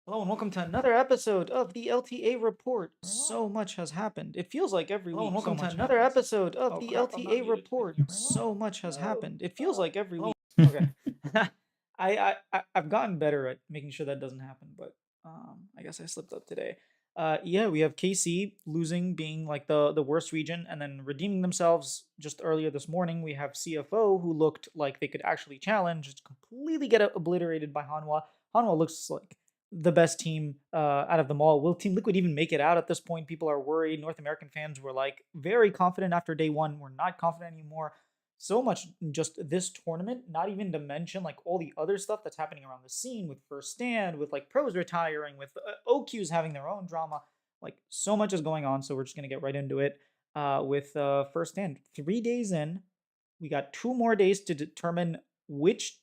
Hello and welcome to another episode of the LTA Report. So much has happened. It feels like every Hello and week. So welcome to much another happens. episode of Oh the crap! I'm LTA not muted. Thank Report. you very much. So much has Hello. happened. It feels like every Hello. week. Okay. I've gotten better at making sure that doesn't happen, but I guess I slipped up today. Yeah, we have KC losing, being like the worst region, and then redeeming themselves just earlier this morning. We have CFO who looked like they could actually challenge, just completely get obliterated by Hanwha. Hanwha looks like the best team out of them all. Will Team Liquid even make it out at this point? People are worried. North American fans were like very confident after day one. We're not confident anymore. So much in just this tournament, not even to mention like all the other stuff that's happening around the scene with First Stand, with like pros retiring, with OQs having their own drama. Like so much is going on. So we're just gonna get right into it with First Stand. 3 days in, we got 2 more days to determine which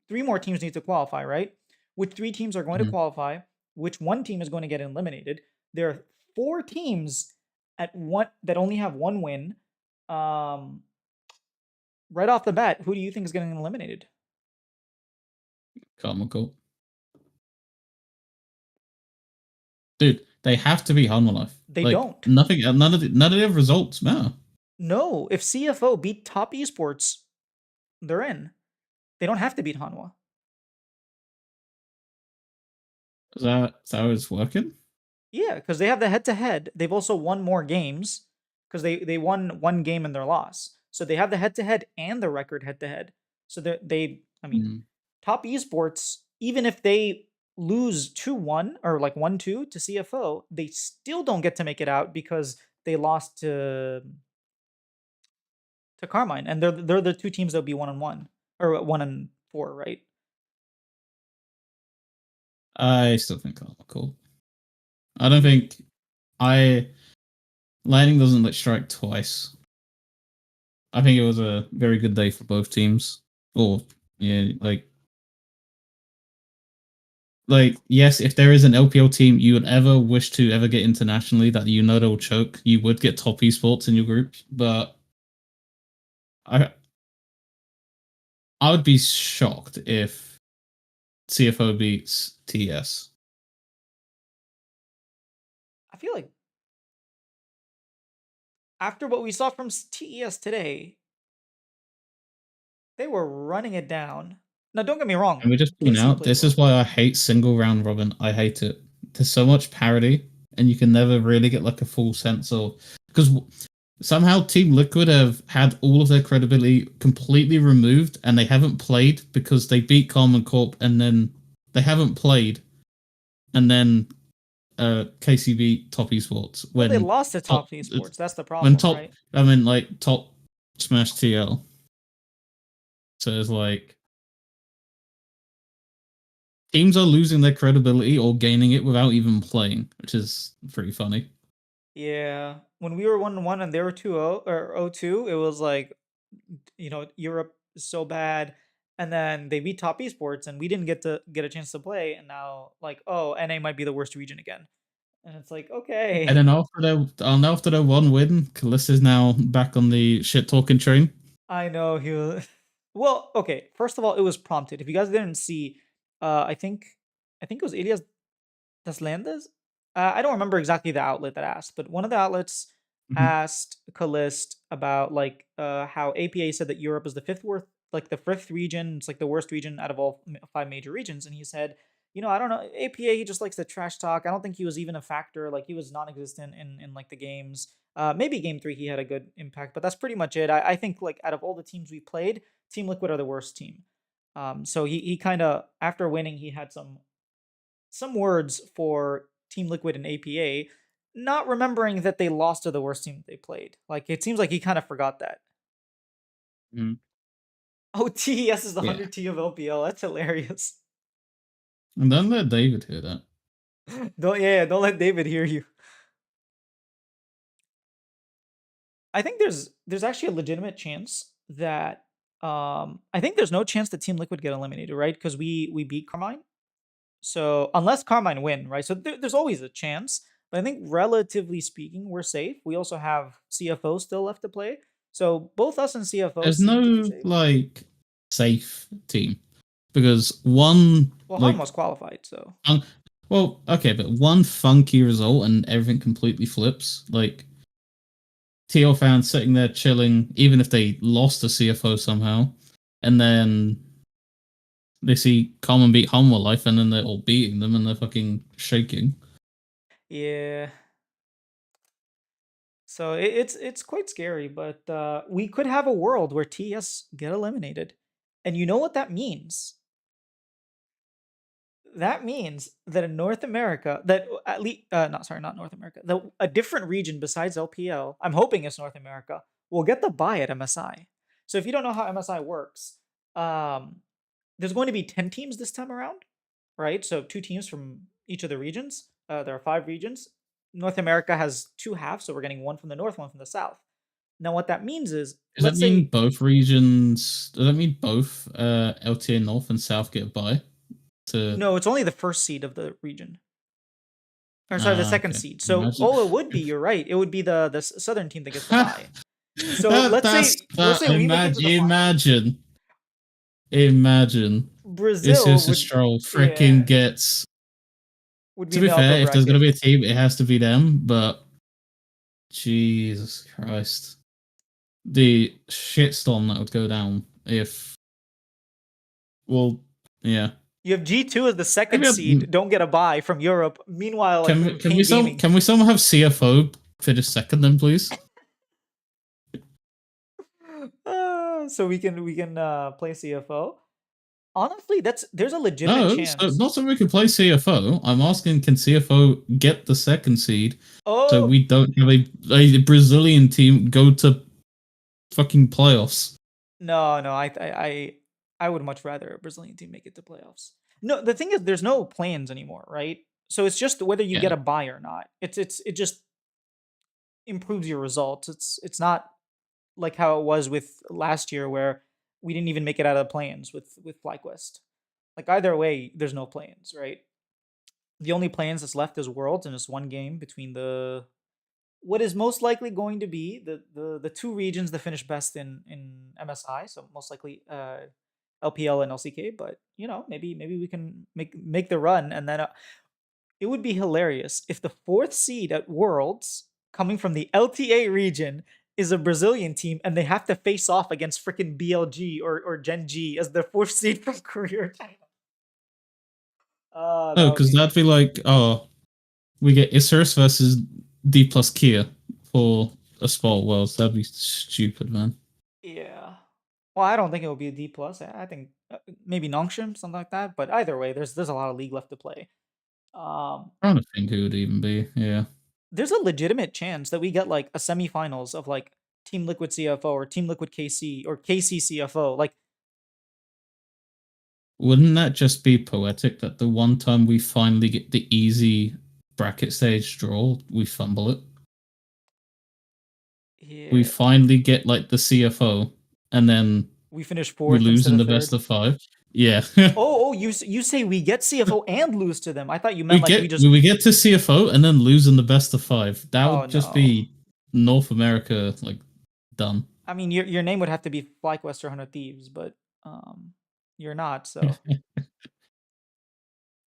three more teams need to qualify, right? Which three teams are going to Mhm. qualify? Which one team is going to get eliminated? There are four teams at one that only have one win. Um, right off the bat, who do you think is getting eliminated? Comical. Dude, they have to be Hanwha. They Like don't. nothing, none of the results matter. No, if CFO beat Top Esports, they're in. They don't have to beat Hanwha. Is that how it's working? Yeah, because they have the head-to-head. They've also won more games because they won one game in their loss. So they have the head-to-head and the record head-to-head. So they I mean, Mm. Top Esports, even if they lose 2-1 or like 1-2 to CFO, they still don't get to make it out because they lost to Carmine, and they're the two teams that would be 1-1 or 1-4, right? I still think comical. I don't think I lightning doesn't like strike twice. I think it was a very good day for both teams. Or yeah, like yes, if there is an LPL team you would ever wish to ever get internationally that you know they'll choke, you would get top esports in your group. But I I would be shocked if CFO beats TS. I feel like after what we saw from TES today, they were running it down. Now, don't get me wrong, And we just point KC out played this is well. why I hate single round robin. I hate it. There's so much parity, and you can never really get like a full sense of because somehow Team Liquid have had all of their credibility completely removed, and they haven't played because they beat Common Corp, and then they haven't played, and then KCB top esports Well, they when lost to top Top Esports. That's the when problem, top right? I mean like top Smash TL. So it's like teams are losing their credibility or gaining it without even playing, which is pretty funny. Yeah. When we were 1-1 and they were 2-0 or 0-2, it was like, Europe is so bad. And then they beat Top Esports and we didn't get a chance to play. And now, like, oh, NA might be the worst region again. And it's like, And okay. then after their one win, Kalista's now back on the shit talking train. I know he was. Well, okay. First of all, it was prompted. If you guys didn't see, I think it was Elias Das Landes? I don't remember exactly the outlet that asked, but one of the outlets Mhm. asked Calist about like how APA said that Europe is the fifth worst, like the fifth region. It's like the worst region out of all five major regions, and he said, I don't know, APA. He just likes to trash talk. I don't think he was even a factor. Like he was non-existent in like the games. Maybe game three he had a good impact, but that's pretty much it. I think like out of all the teams we played, Team Liquid are the worst team. So he kind of after winning he had some words for Team Liquid and APA, not remembering that they lost to the worst team they played. Like it seems like he kind of forgot that. Mhm. Oh, TES is the Yeah. 100T of LPL. That's hilarious. And don't let David hear that. Don't let David hear you. I think there's actually a legitimate chance that I think there's no chance that Team Liquid get eliminated, right? Because we beat Carmine. So unless Carmine win, right? So there's always a chance. But I think relatively speaking, we're safe. We also have CFO still left to play. So both us and CFO There's seem to be no safe. like safe team because one Well, Han like was qualified, so fun- well, okay, but one funky result and everything completely flips. Like TL fans sitting there chilling, even if they lost the CFO somehow, and then they see Common beat Humble Life, and then they're all beating them, and they're fucking shaking. yeah. So it's quite scary, but we could have a world where TS get eliminated, and you know what that means? That means that in North America, that at least not sorry, not North America, a different region besides LPL, I'm hoping it's North America, will get the buy at MSI. So if you don't know how MSI works, um, there's going to be 10 teams this time around, right? So two teams from each of the regions. There are 5 regions. North America has 2 halves, so we're getting one from the north, one from the south. Now, what that means is, Does that let's mean say, both regions? Does that mean both LTA North and South get a buy? To no, it's only the first seed of the region. Or sorry, the second okay. seed. So, Imagine oh, it would be. You're right. It would be the southern team that gets the buy. So that's let's that. say we make it to the finals. Imagine. It's Brazil just a would, stroll. yeah, Freaking gets. would be To in be the upper fair, if there's gonna be a bracket. team, it has to be them. But Jesus Christ, the shitstorm that would go down if. Well, yeah. You have G2 as the second Maybe seed. Don't get a buy from Europe. Meanwhile, like can we Pain Gaming. can we somehow have CFO finish second then, please? So we can play CFO. Honestly, there's a legitimate No, so chance. not so we can play CFO. I'm asking, can CFO get the second seed so Oh we don't have a Brazilian team go to fucking playoffs? no, no, I would much rather a Brazilian team make it to playoffs. No, the thing is, there's no plans anymore, right? So it's just whether you Yeah. get a buy or not. It just improves your results. It's not like how it was with last year where we didn't even make it out of the plans with FlyQuest. Like either way, there's no plans, right? The only plans that's left is Worlds, and it's one game between the what is most likely going to be the 2 regions that finish best in MSI. So most likely LPL and LCK. But maybe we can make the run, and then it would be hilarious if the 4th seed at Worlds coming from the LTA region is a Brazilian team and they have to face off against freaking BLG or Gen G as the 4th seed from Korea or China. No, That would because be that'd be like, oh, we get Isurus versus D plus Kia for a sport worlds. That'd be stupid, man. yeah. Well, I don't think it will be a D plus. I think maybe Nongshim, something like that. But either way, there's a lot of league left to play. Um, I'm trying to think who would even be. Yeah. there's a legitimate chance that we get like a semifinals of like Team Liquid CFO or Team Liquid KC or KC CFO. Like, Wouldn't that just be poetic that the one time we finally get the easy bracket stage draw, we fumble it? We yeah, finally get like the CFO, and then we finish we 4th lose instead in of the best 3rd. of 5. Yeah. Oh, you say we get CFO and lose to them? I thought you meant like we just. We get to CFO and then lose in the best of 5. That Oh would just no. be North America like done. I mean, your name would have to be FlyQuest or 100 Thieves, but you're not. So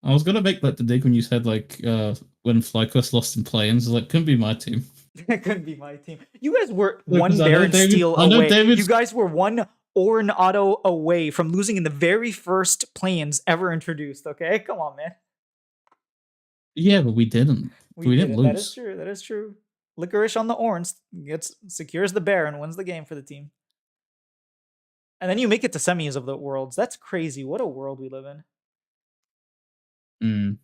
I was gonna make like the dig when you said like when FlyQuest lost in play-ins, like couldn't be my team. that couldn't be my team. You guys were Because one Baron steal I know away. You David's guys were one Orin Auto away from losing in the very first plans ever introduced. Okay, come on, man. yeah, but we didn't. We We did didn't it. That is lose. true. That is true. Licorice on the orange gets secures the Baron, wins the game for the team, and then you make it to semis of the worlds. That's crazy. What a world we live in. Mm.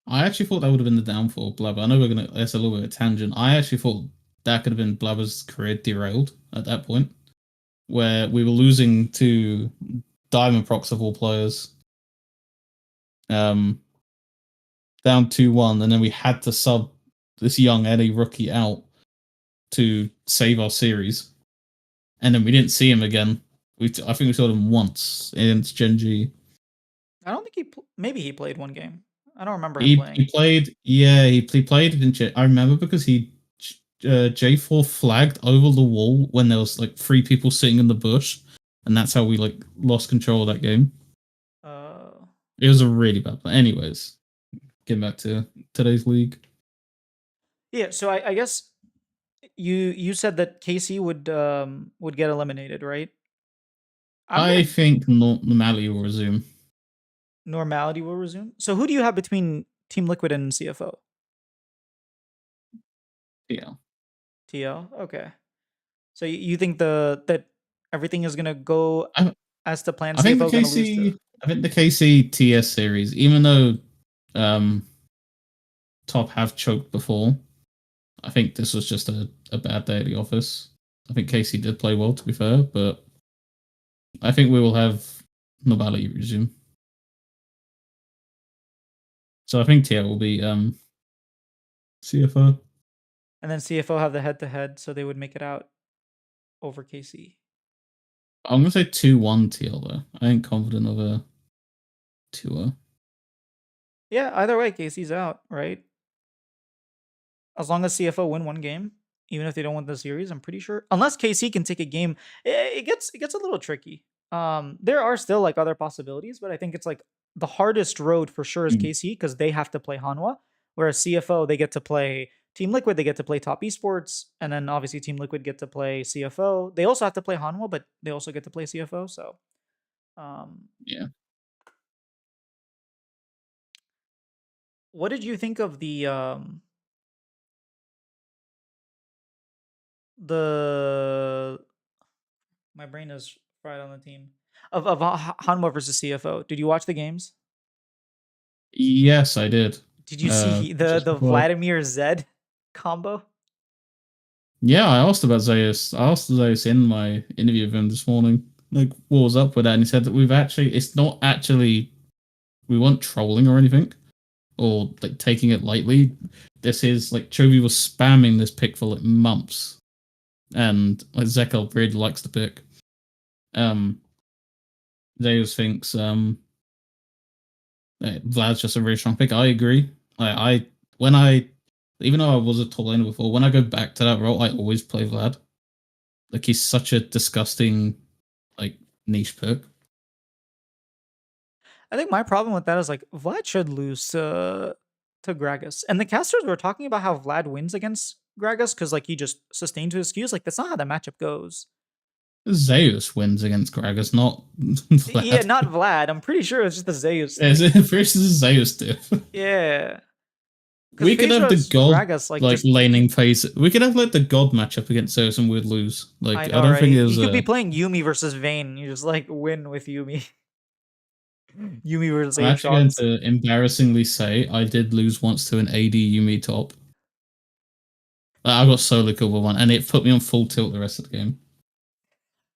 I actually thought that would have been the downfall of Blabber. I know we're gonna that's a little bit of a tangent. I actually thought that could have been Blabber's career derailed at that point, where we were losing to Diamond Procs of all players. Um down 2-1, and then we had to sub this young Eddie rookie out to save our series. And then we didn't see him again. I think we saw him once against Gen G. I don't think maybe he played one game. I don't remember him He playing. played, yeah, he played it in J. I remember because he J4 flagged over the wall when there was like 3 people sitting in the bush, and that's how we like lost control of that game. It was a really bad play. Anyways, getting back to today's league. Yeah, so I guess you said that KC would get eliminated, right? I'm I gonna think normality will resume. Normality will resume. So who do you have between Team Liquid and CFO? Yeah. TL. Okay. So you think that everything is gonna go I, as to plan? I think the CFO gonna lose to. KC TS series, even though um, Top have choked before, I think this was just a bad day at the office. I think KC did play well, to be fair, but I think we will have normality resume. So I think TL will be CFO. And then CFO have the head to head, so they would make it out over KC. I'm gonna say 2-1 TL though. I ain't confident of a 2-0. Yeah, either way, KC's out, right? As long as CFO win one game, even if they don't win the series, I'm pretty sure. Unless KC can take a game, it gets a little tricky. There are still like other possibilities, but I think it's like the hardest road for sure is Mm, KC because they have to play Hanwha, whereas CFO they get to play Team Liquid, they get to play Top Esports, and then obviously Team Liquid get to play CFO. They also have to play Hanwha, but they also get to play CFO. So, um, yeah. what did you think of the my brain is fried on the team of Hanwha versus CFO. Did you watch the games? Yes, I did. Did you see the Just the before. Vladimir Zed combo? Yeah, I asked about Zeus. I asked Zeus in my interview with him this morning. Like, what was up with that? And he said that it's not actually, we weren't trolling or anything, or like taking it lightly. This is like Chovy was spamming this pick for like months, and like Zekel really likes the pick. Zeus thinks Vlad's just a very strong pick. I agree. I when I even though I was a top laner before, when I go back to that role, I always play Vlad. Like he's such a disgusting like niche pick. I think my problem with that is like Vlad should lose to Gragas, and the casters were talking about how Vlad wins against Gragas because like he just sustains his Qs. Like that's not how the matchup goes. Zeus wins against Gragas, not Yeah, Vlad. not Vlad. I'm pretty sure it's just the Zeus Is thing. it versus Zeus diff? Yeah, because We could have the Phaedra's god Gragas like like just laning phase. We could have like the god matchup against Zeus and we'd lose. I Like I know, don't think right? it was You could be a. playing Yumi versus Vayne. You just like win with Yumi. Yumi versus I'm actually going Aatrox. to embarrassingly say I did lose once to an AD Yumi top. I got solo kill with one, and it put me on full tilt the rest of the game.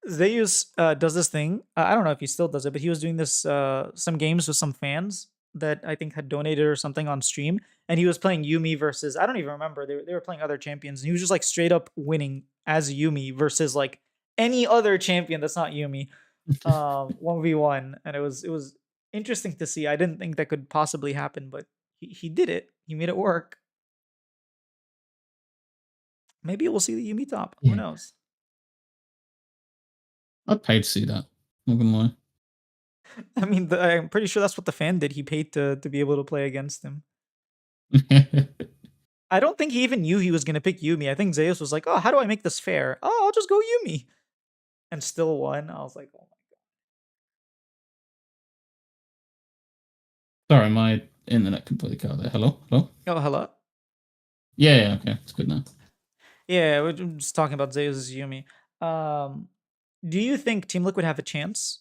Zeus does this thing. I don't know if he still does it, but he was doing this some games with some fans that I think had donated or something on stream, and he was playing Yumi versus I don't even remember. They were playing other champions, and he was just like straight up winning as Yumi versus like any other champion that's not Yumi. 1v1, and it was interesting to see. I didn't think that could possibly happen, but he did it. He made it work. Maybe we'll see the Yumi top. Who Yeah, knows? I'd pay to see that. Not gonna I mean, I'm pretty sure that's what the fan did. He paid to be able to play against him. lie. I don't think he even knew he was gonna pick Yumi. I think Zeus was like, "Oh, how do I make this fair? Oh, I'll just go Yumi," and still won. I was like, "Oh my Sorry, my internet completely cut out there. Hello, hello. god." Oh, hello. Yeah, okay, it's good now. Yeah, we're just talking about Zeus's Yumi. Um, do you think Team Liquid have a chance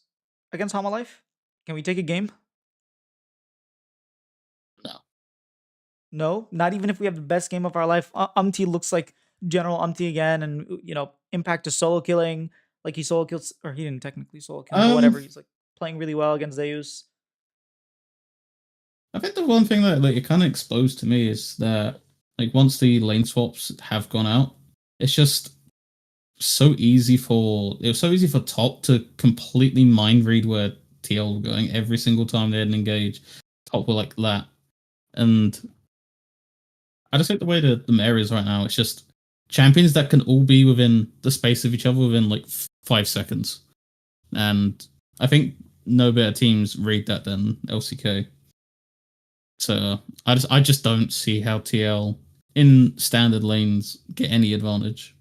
against Hama Life? Can we take a game? No. No, not even if we have the best game of our life. Umti looks like General Umti again, and Impact is solo killing. Like he solo kills, or he didn't technically solo kill, but Um, whatever. He's like playing really well against Zeus. I think the one thing that like it kind of exposed to me is that like once the lane swaps have gone out, it's just it was so easy for top to completely mind read where TL were going every single time they had an engage. Top were like that, and I just think the way the meta is right now, it's just champions that can all be within the space of each other within like 5 seconds. And I think no better teams read that than LCK. So I just don't see how TL in standard lanes get any advantage.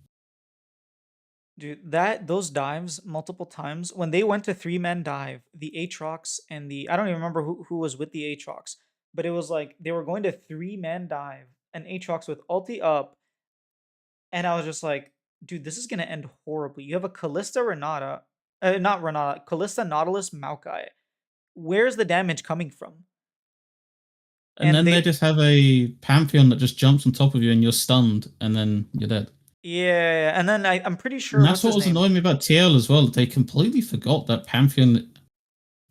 Dude, those dives multiple times when they went to three-man dive, the Aatrox and the I don't even remember who was with the Aatrox, but it was like they were going to three-man dive and Aatrox with ulti up, and I was just like, dude, this is gonna end horribly. You have a Callista Renata, not Renata, Callista Nautilus Maokai. Where's the damage coming from? And And then they they, just have a Pantheon that just jumps on top of you and you're stunned and then you're dead. yeah, and then I'm pretty And sure that's what's what his was name. annoying me about TL as well. They completely forgot that Pantheon,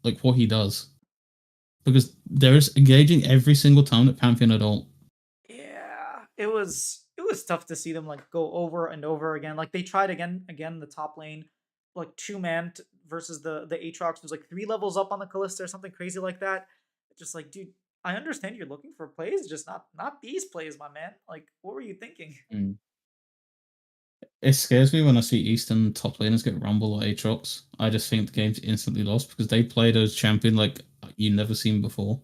like what he does. Because there is engaging every single time that Pantheon adult. Yeah, it was tough to see them like go over and over again. Like they tried again in the top lane, like two-man versus the Aatrox was like 3 levels up on the Callista or something crazy like that. Just like, dude, I understand you're looking for plays, just not these plays, my man. Like, what were you thinking? Mm. It scares me when I see Eastern top laners get Rumble or Aatrox. I just think the game's instantly lost because they play those champion like you never seen before.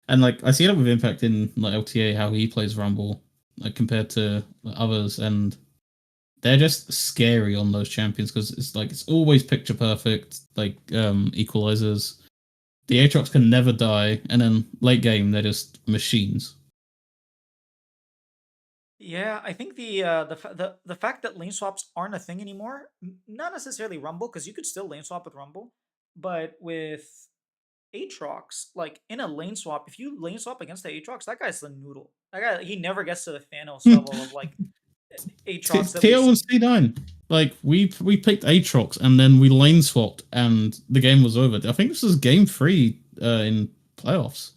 And like I see that with Impact in like LTA, how he plays Rumble, like compared to like, others, and they're just scary on those champions because it's like it's always picture perfect, like equalizers. The Aatrox can never die, and then late game they're just machines. Yeah, I think the fact that lane swaps aren't a thing anymore, not necessarily Rumble, because you could still lane swap with Rumble, but with Aatrox, like in a lane swap, if you lane swap against the Aatrox, that guy's the noodle. That guy, he never gets to the Thanos level of like Aatrox that we've TL and seen. C9. Like we picked Aatrox and then we lane swapped and the game was over. I think this was game three in playoffs,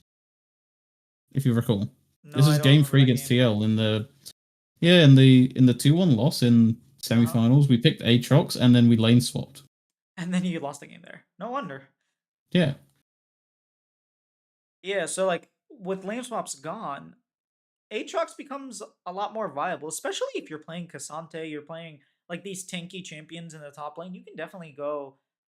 if you recall. No, This I is don't game remember three that against game. TL in the yeah in the 2-1 loss in Uh huh. semifinals. We picked Aatrox and then we lane swapped. And then you lost the game there. No wonder. Yeah, Yeah, so like with lane swaps gone, Aatrox becomes a lot more viable, especially if you're playing Cassante, you're playing like these tanky champions in the top lane. You can definitely go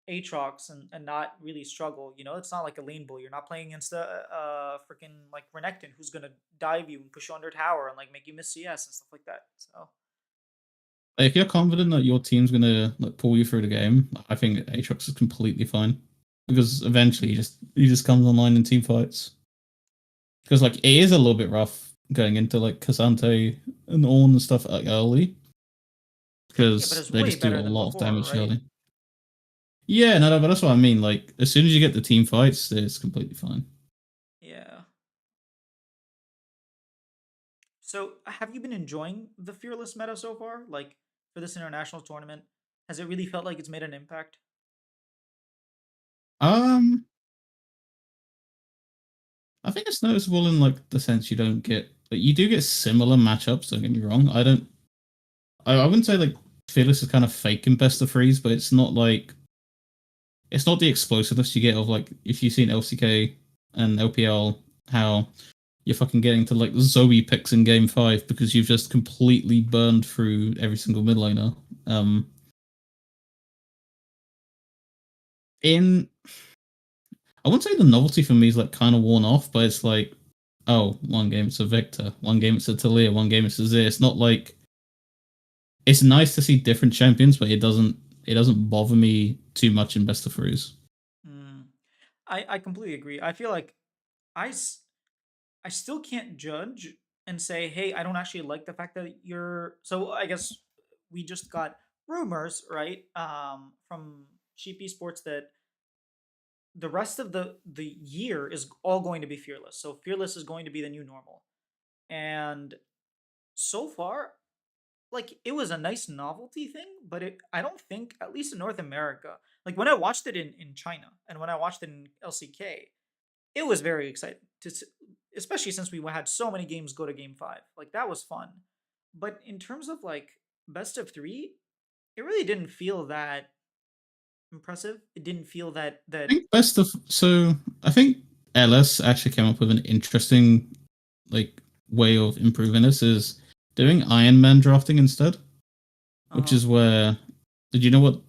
Aatrox and not really struggle. You know, it's not like a lane bull. You're not playing against a freaking like Renekton who's gonna dive you and push you under tower and like make you miss CS and stuff like that. So if you're confident that your team's gonna like pull you through the game, I think Aatrox is completely fine because eventually he just comes online in team fights. Because like it is a little bit rough going into like Casante and Ornn and stuff like early yeah, but because it's they way just do a better than lot of before, damage right? early. Yeah, no, but that's what I mean. Like as soon as you get the team fights, it's completely fine. Yeah. So, have you been enjoying the Fearless meta so far? Like for this international tournament, has it really felt like it's made an impact? Um, I think it's noticeable in like the sense you don't get like you do get similar matchups. Don't get me wrong. I wouldn't say like Fearless is kind of fake in best of threes, but it's not the explosiveness you get of like if you've seen LCK and LPL how you're fucking getting to like Zoe picks in game five because you've just completely burned through every single mid laner. Um, in I wouldn't say the novelty for me is like kind of worn off, but it's like, oh, one game it's a Victor, one game it's a Talia, one game it's a Zee. It's not like it's nice to see different champions, but it doesn't bother me too much in best of threes. Mm. I completely agree. I feel like I s- I still can't judge and say, hey, I don't actually like the fact that you're. So I guess we just got rumors, right, from Sheep Esports that the rest of the year is all going to be Fearless. So Fearless is going to be the new normal. And so far, like it was a nice novelty thing, but I don't think, at least in North America, like when I watched it in China and when I watched it in LCK, it was very exciting especially since we had so many games go to game 5. Like that was fun. But in terms of like best of 3, it really didn't feel that impressive. It didn't feel I that think best of so I think LS actually came up with an interesting like way of improving this is doing Iron Man drafting instead, which uh-huh. is where did you know what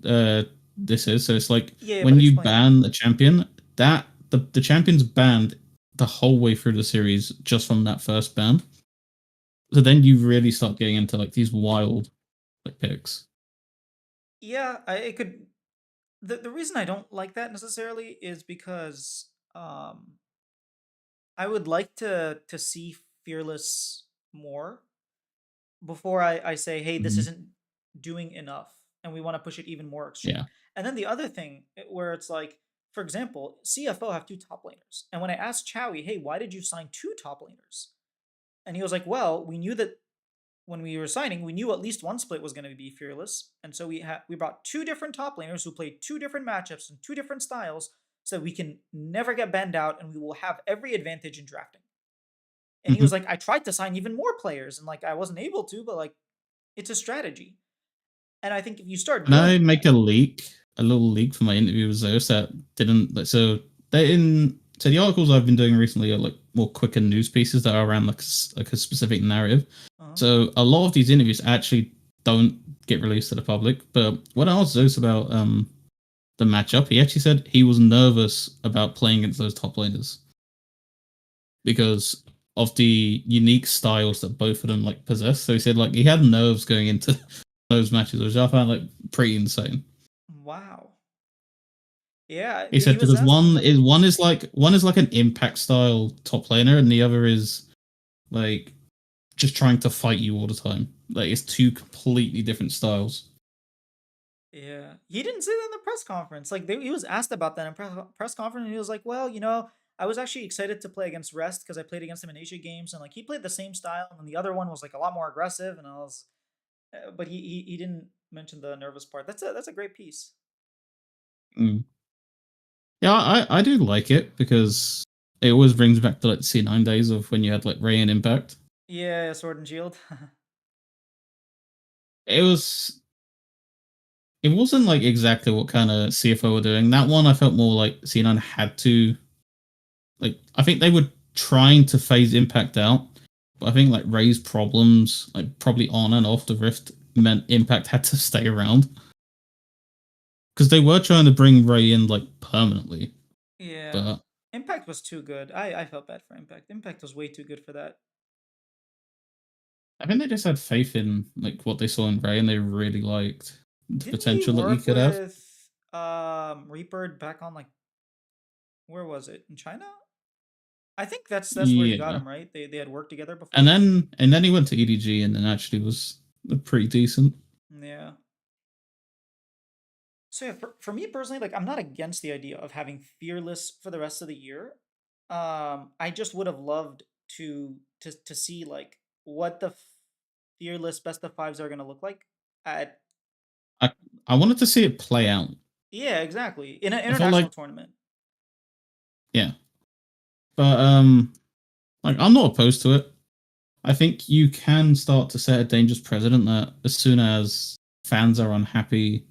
this is. So it's like Yeah, but when you explain. ban a champion, that the champion's banned the whole way through the series just from that first ban. So then you really start getting into like these wild like picks. Yeah, it could. The reason I don't like that necessarily is because I would like to see Fearless more before I say, hey, this Mhm. isn't doing enough, and we want to push it even more extreme. Yeah. And then the other thing where it's like, for example, CFO have two top laners, and when I asked Chowie, hey, why did you sign two top laners? And he was like, well, we knew that when we were signing, we knew at least one split was going to be Fearless, and so we brought two different top laners who played two different matchups and two different styles, so we can never get banned out, and we will have every advantage in drafting. And he was Mhm. like, I tried to sign even more players, and like I wasn't able to, but like it's a strategy. And I think if you start Can I doing make that, a little leak for my interview with Zeus that didn't like so they in so the articles I've been doing recently are like more quicker news pieces that are around like a specific narrative. uh So a lot of these interviews actually don't get released to the public. But when I asked Zeus about the matchup, he actually said he was nervous about playing against those top laners because of the unique styles that both of them like possess. So he said like he had nerves going into those matches, which I found like pretty insane. wow, yeah, He he said was because asked about that. one is like an impact style top laner, and the other is like just trying to fight you all the time. Like it's two completely different styles. Yeah, he didn't say that in the press conference. Like he was asked about that in press conference, and he was like, "Well, I was actually excited to play against Rest because I played against him in Asia games, and like he played the same style, and the other one was like a lot more aggressive." And I was, but he didn't mention the nervous part. That's a great piece. Mm. Yeah, I do like it because it always brings back to like C9 days of when you had like Ray and Impact. Yeah, Sword and Shield. It was it wasn't like exactly what kind of CFO were doing. That one I felt more like C9 had to like I think they were trying to phase Impact out, but I think like Ray's problems, like probably on and off the Rift, meant Impact had to stay around because they were trying to bring Ray in like permanently, Yeah, but Impact was too good. I felt bad for Impact. Impact was way too good for that. I think they just had faith in like what they saw in Ray, and they really liked the Didn't he potential that he work could have. with Reaper back on like where was it? In China? I think that's where he got Yeah, him, right? They had worked together before. and then he went to EDG, and then actually was pretty decent. Yeah. So yeah, for me personally, like I'm not against the idea of having Fearless for the rest of the year. I just would have loved to see like what the Fearless best of fives are gonna look like at I I wanted to see it play out. yeah, exactly. In an I felt international like tournament. yeah, but like I'm not opposed to it. I think you can start to set a dangerous precedent that as soon as fans are unhappy,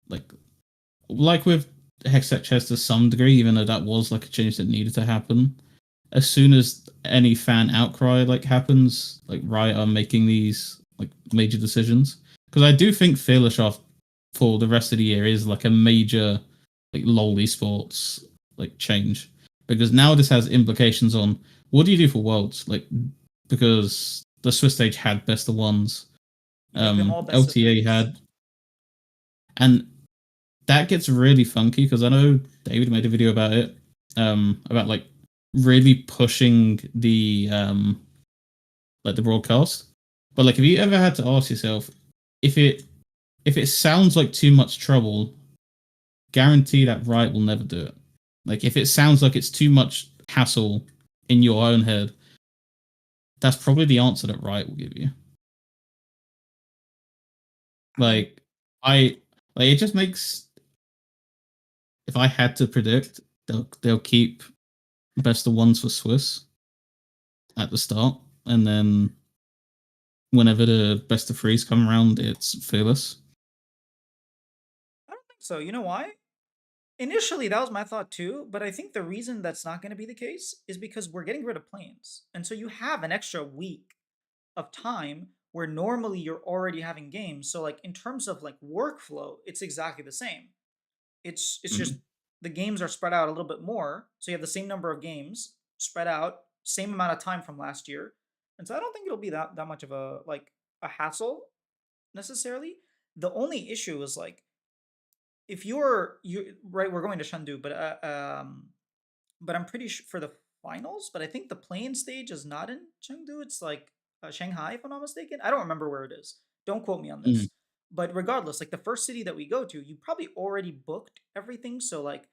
like with Hextech Chess to some degree, even though that was like a change that needed to happen. As soon as any fan outcry like happens, like Riot are making these like major decisions. Because I do think Fearless Shaft for the rest of the year is like a major like LoL esports like change. Because now this has implications on what do you do for worlds? Like because the Swiss stage had best of ones. Make them all best of LTA threes. had and that gets really funky because I know David made a video about it, about like really pushing the like the broadcast. But like, if you ever had to ask yourself if it sounds like too much trouble, guarantee that Riot will never do it. Like, if it sounds like it's too much hassle in your own head, that's probably the answer that Riot will give you. I mean, Like, I like it just makes if I had to predict, they'll keep best of ones for Swiss at the start, and then whenever the best of threes come around, it's fearless. I don't think so. You know why? Initially, that was my thought too, but I think the reason that's not going to be the case is because we're getting rid of planes. And so you have an extra week of time where normally you're already having games. So like in terms of like workflow, it's exactly the same. It's just Mhm. the games are spread out a little bit more, so you have the same number of games spread out, same amount of time from last year, and so I don't think it'll be that much of a like a hassle necessarily. The only issue is like if you right, we're going to Chengdu, but I'm pretty sure for the finals. But I think the playing stage is not in Chengdu. It's like Shanghai, if I'm not mistaken. I don't remember where it is. Don't quote me on Mhm. this. But regardless, like the first city that we go to, you probably already booked everything. So like,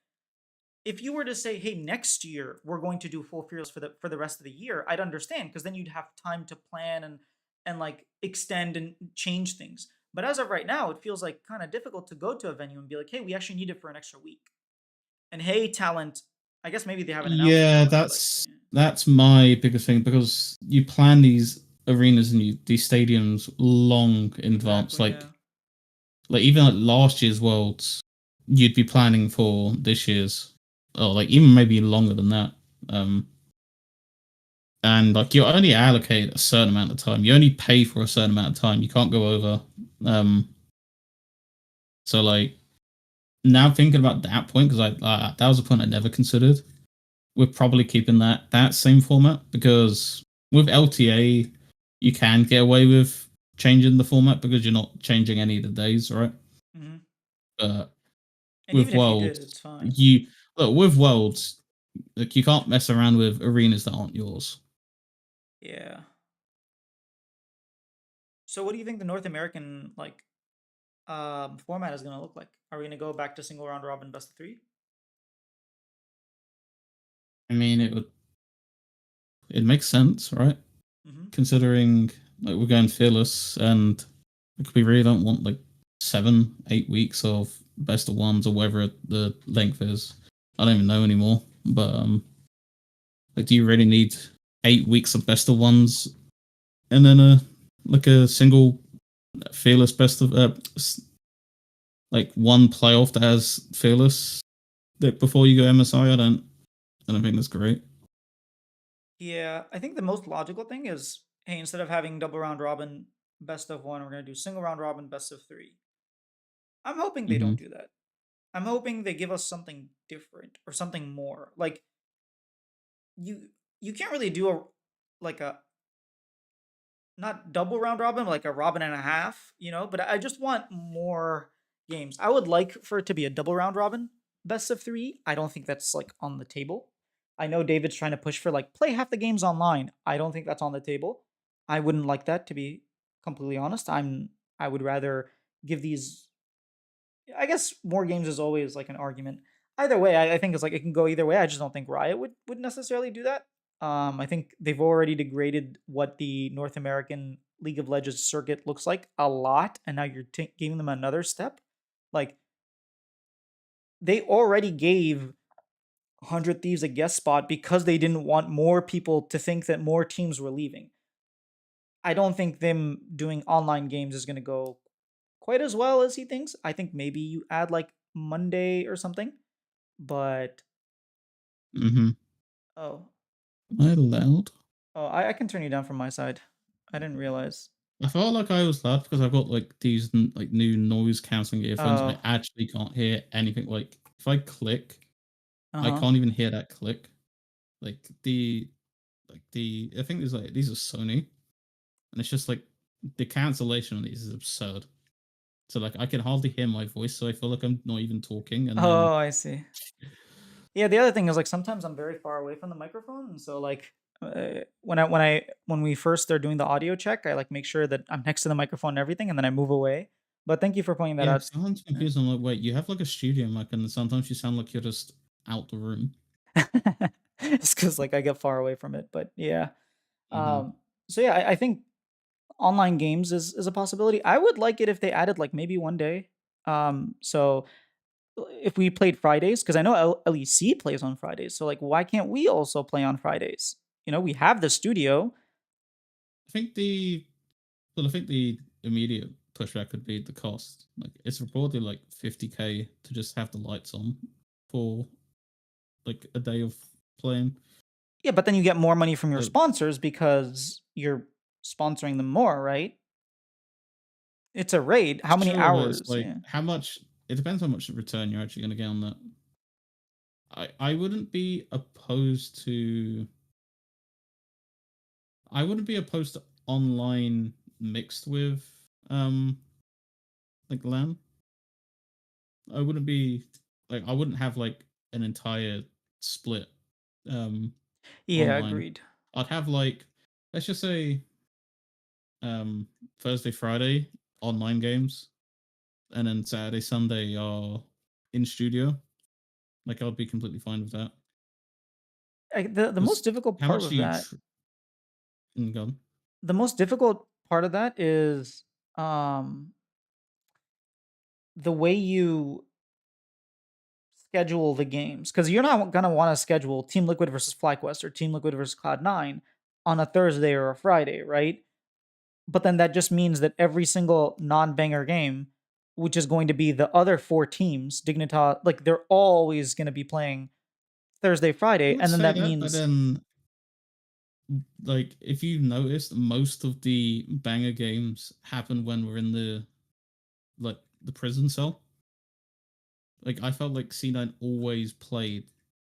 if you were to say, "Hey, next year we're going to do full fearless for the rest of the year," I'd understand because then you'd have time to plan and like extend and change things. But as of right now, it feels like kind of difficult to go to a venue and be like, "Hey, we actually need it for an extra week." And hey, talent, I guess maybe they haven't announced it Yeah, yet, but that's yeah. that's my biggest thing because you plan these arenas and these stadiums long in advance. Exactly, yeah. Like even like last year's Worlds, you'd be planning for this year's, or like even maybe longer than that. Um, and like you only allocate a certain amount of time. You only pay for a certain amount of time. You can't go over. Um, so like now thinking about that point because that was a point I never considered. We're probably keeping that same format because with LTA you can get away with changing the format because you're not changing any of the days, right? Hmm. But And with even if you did, Worlds, it's fine. you look with Worlds, like you can't mess around with arenas that aren't yours. Yeah. So what do you think the North American like format is gonna look like? Are we gonna go back to single round robin best of three? I mean, it makes sense, right? Mm-hmm. Considering like we're going fearless, and like, we really don't want like 7, 8 weeks of best of ones or whatever the length is. I don't even know anymore. But like, do you really need 8 weeks of best of ones and then like a single fearless best of like one playoff that has fearless that before you go MSI? I don't think that's great. Yeah, I think the most logical thing is, hey, instead of having double round robin best of one, we're gonna do single round robin best of three. I'm hoping they Hmm. don't do that. I'm hoping they give us something different or something more. Like you you can't really do a like a not double round robin, but like a robin and a half, but I just want more games. I would like for it to be a double round robin, best of three. I don't think that's like on the table. I know David's trying to push for like play half the games online. I don't think that's on the table. I wouldn't like that to be completely honest. I would rather give these I guess more games is always like an argument. Either way, I think it's like it can go either way. I just don't think Riot would necessarily do that. I think they've already degraded what the North American League of Legends circuit looks like a lot, and now you're giving them another step. Like they already gave 100 Thieves a guest spot because they didn't want more people to think that more teams were leaving. I don't think them doing online games is going to go quite as well as he thinks. I think maybe you add like Monday or something. But Hmm. oh, Am I allowed? I can turn you down from my side. I didn't realize. I felt like I was loud because I've got like these like new noise cancelling earphones. I Oh, actually can't hear anything. Like if I click, uh I huh. can't even hear that click. Like the I think there's like these are Sony, and it's just like the cancellation on these is absurd. So like I can hardly hear my voice, so I feel like I'm not even talking. And then Oh, I see. Yeah, the other thing is like sometimes I'm very far away from the microphone, and so like when we first start doing the audio check, I like make sure that I'm next to the microphone and everything, and then I move away. But thank you for pointing that yeah, out. because sometimes Yeah. confused. I'm like, wait, you have like a studio mic, and sometimes you sound like you're just out the room. It's because like I get far away from it, but yeah. Hmm. Um. So yeah, I think online games is a possibility. I would like it if they added like maybe one day. So if we played Fridays, because I know LEC plays on Fridays. So like, why can't we also play on Fridays? We have the studio. I think I think the immediate pushback could be the cost. Like it's reportedly like 50K to just have the lights on for like a day of playing. Yeah, but then you get more money from your Uh, sponsors because you're sponsoring them more, right? It's a raid. How many sure, but it's hours? like Yeah. how much? it depends how much return you're actually going to get on that. I wouldn't be opposed to. I wouldn't be opposed to online mixed with like LAN. I wouldn't be like I wouldn't have like an entire split um Yeah, online. agreed. I'd have like, let's just say um Thursday, Friday online games, and then Saturday, Sunday are in studio. Like I'd be completely fine with that. The most Because difficult how part much of do you that, go on? the most difficult part of that is um the way you schedule the games, because you're not gonna want to schedule Team Liquid versus FlyQuest or Team Liquid versus Cloud9 on a Thursday or a Friday, right? But then that just means that every single non-banger game, which is going to be the other four teams, Dignitas, like they're always going to be playing Thursday, You Friday, would and then say that that, but means then like if you noticed, most of the banger games happen when we're in the like the prison cell. Like I felt like C9 always played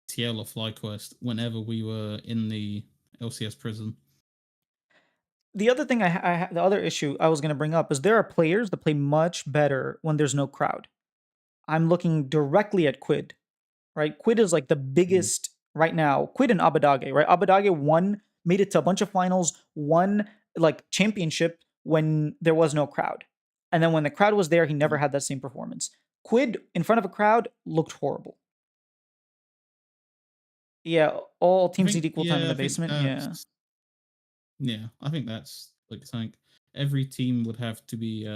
TL or FlyQuest whenever we were in the LCS prison. the other thing the other issue I was going to bring up is there are players that play much better when there's no crowd. I'm looking directly at Quid, right? Quid is like the Mm. biggest right now. Quid and Abadage, right? Abadage won, made it to a bunch of finals, won like championship when there was no crowd. And then when the crowd was there, he never Yeah. had that same performance. Quid in front of a crowd looked horrible. Yeah, all I teams need think equal time in yeah, the I think basement. Yeah. that's yeah, I think that's like something every team would have to be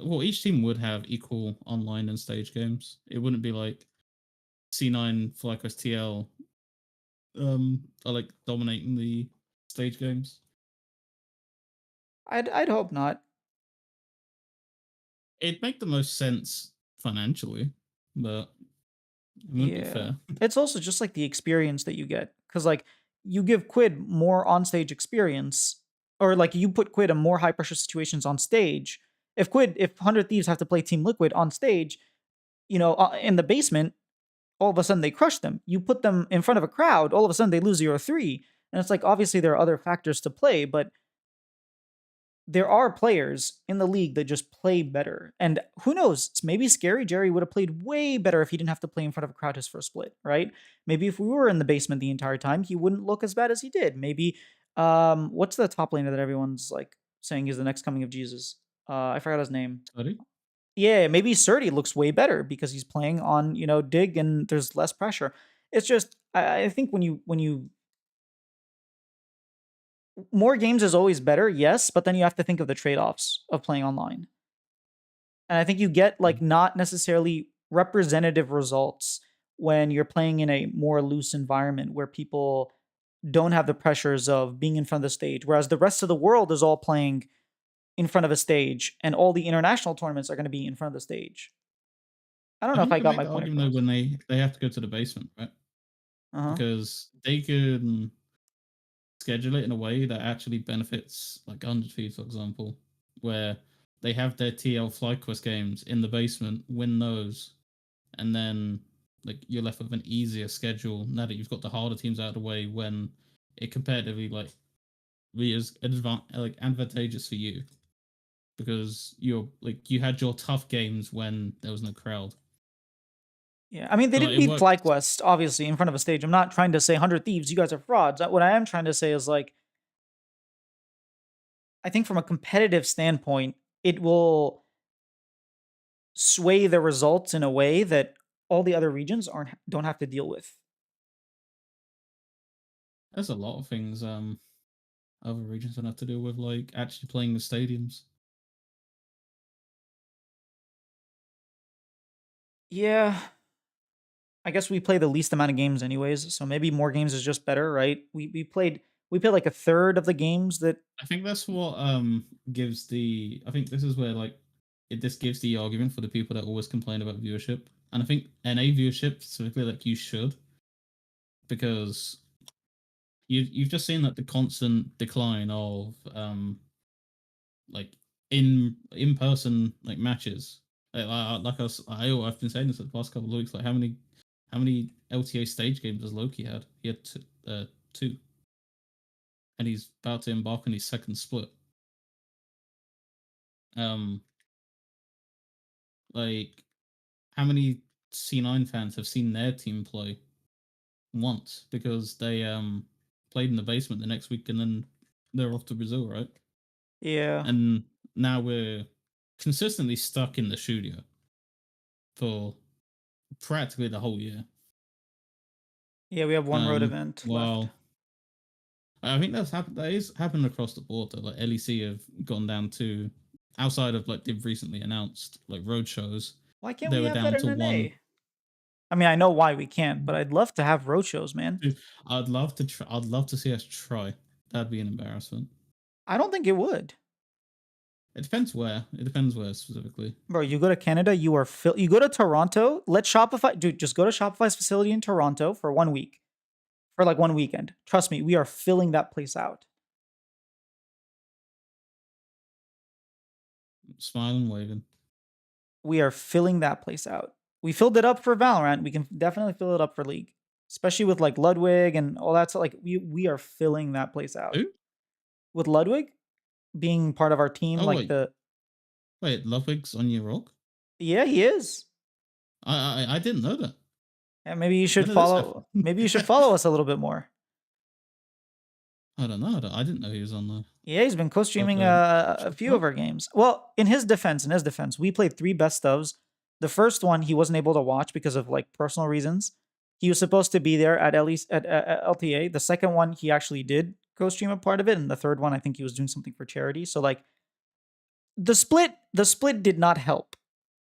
well, each team would have equal online and stage games. It wouldn't be like C9 FlyQuest TL are like dominating the stage games. I'd hope not. It'd make the most sense financially, but it wouldn't be Yeah. fair. It's also just like the experience that you get. Cause like you give Quid more onstage experience, or like you put Quid in more high pressure situations on stage. If 100 Thieves have to play Team Liquid on stage, in the basement, all of a sudden they crush them. You put them in front of a crowd, all of a sudden they lose 0-3. And it's like obviously there are other factors to play, but there are players in the league that just play better. And who knows? Maybe Scary Jerry would have played way better if he didn't have to play in front of a crowd his first split, right? Maybe if we were in the basement the entire time, he wouldn't look as bad as he did. Maybe what's the top laner that everyone's like saying is the next coming of Jesus? I forgot his name. Sorry? Yeah, maybe Surdy looks way better because he's playing on, dig and there's less pressure. It's just I think when you more games is always better, yes, but then you have to think of the trade-offs of playing online. And I think you get like not necessarily representative results when you're playing in a more loose environment where people don't have the pressures of being in front of the stage, whereas the rest of the world is all playing in front of a stage and all the international tournaments are going to be in front of the stage. I don't I know if think I you can got make my the point argument though across. when they have to go to the basement, right? Uh-huh. Because they can schedule it in a way that actually benefits like 100 Thieves, for example, where they have their TL FlyQuest games in the basement, win those, and then like you're left with an easier schedule now that you've got the harder teams out of the way when it comparatively like be as like advantageous for you because you're like you had your tough games when there was no crowd. Yeah, I mean, they So like, didn't it beat works. FlyQuest, obviously, in front of a stage. I'm not trying to say 100 Thieves, you guys are frauds. What I am trying to say is, like, I think from a competitive standpoint, it will sway the results in a way that all the other regions don't have to deal with. There's a lot of things other regions don't have to deal with, like actually playing the stadiums. Yeah, I guess we play the least amount of games anyways, so maybe more games is just better, right? We played like a third of the games that. I think that's what gives the. I think this is where like this gives the argument for the people that always complain about viewership, and I think NA viewership specifically, like you should, because you've just seen that the constant decline of like in person like matches. I've been saying this for the past couple of weeks. Like, how many LTA stage games has Loki had? He had two, and he's about to embark on his second split. Um, like, how many C9 fans have seen their team play once because they played in the basement the next week and then they're off to Brazil, right? Yeah. And now we're consistently stuck in the studio for practically the whole year. Yeah, we have one road Um, event left. well, I think that's happened. That is happened across the board. Though. Like LEC have gone down to outside of like they've recently announced like road shows. Why can't They we were have that down in to an one. A? I mean, I know why we can't, but I'd love to have road shows, man. Dude, I'd love to try. I'd love to see us try. That'd be an embarrassment. I don't think it would. It depends where. It depends where specifically. Bro, you go to Canada, you go to Toronto, let Shopify, dude, just go to Shopify's facility in Toronto for 1 week, for like one weekend. Trust me, we are filling that place out. Smiling, waving. We are filling that place out. We filled it up for Valorant. We can definitely fill it up for League, especially with like Ludwig and all that. So like we are filling that place out Who? with Ludwig being part of our team. Oh Like wait, the wait. Ludwig's on your rock. yeah, he is. I didn't know that. And maybe you When should did this follow. happen? Maybe you should follow us a little bit more. I don't know. I didn't know he was on the Yeah, he's been co-streaming Rock. a few of our games. Well, in his defense, we played 3 best ofs. The first one he wasn't able to watch because of like personal reasons. He was supposed to be there at least at LTA. The second one he actually did co-stream a part of it, and the third one I think he was doing something for charity. So like the split did not help.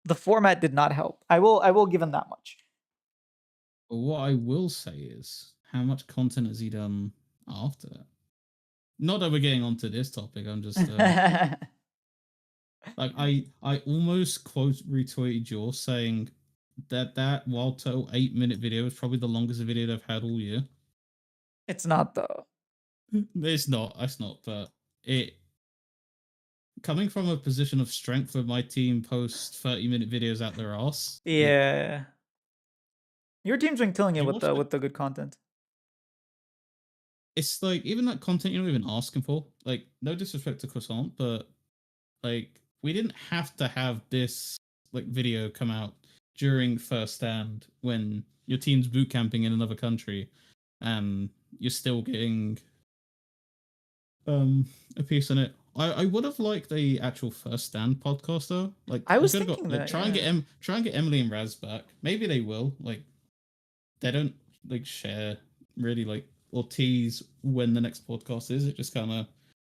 The format did not help. I will give him that much. But what I will say is, how much content has he done after that? Not that we're getting onto this topic. I'm just like I almost quote retweeted yours saying that Wild Turtle 8-minute video is probably the longest video they've had all year. It's not though. It's not. It's not. But it coming from a position of strength where my team posts 30-minute videos out their ass. Yeah. Your team's been killing it You with watch the it. with the good content. It's like even that content you're not even asking for. Like no disrespect to Croissant, but like we didn't have to have this like video come out during first stand when your team's boot camping in another country and you're still getting a piece on it. I would have liked the actual first stand podcast though. Like I we was could have got thinking like that, yeah. try and get Emily and Raz back. Maybe they will. Like they don't like share really like or tease when the next podcast is. It just kind of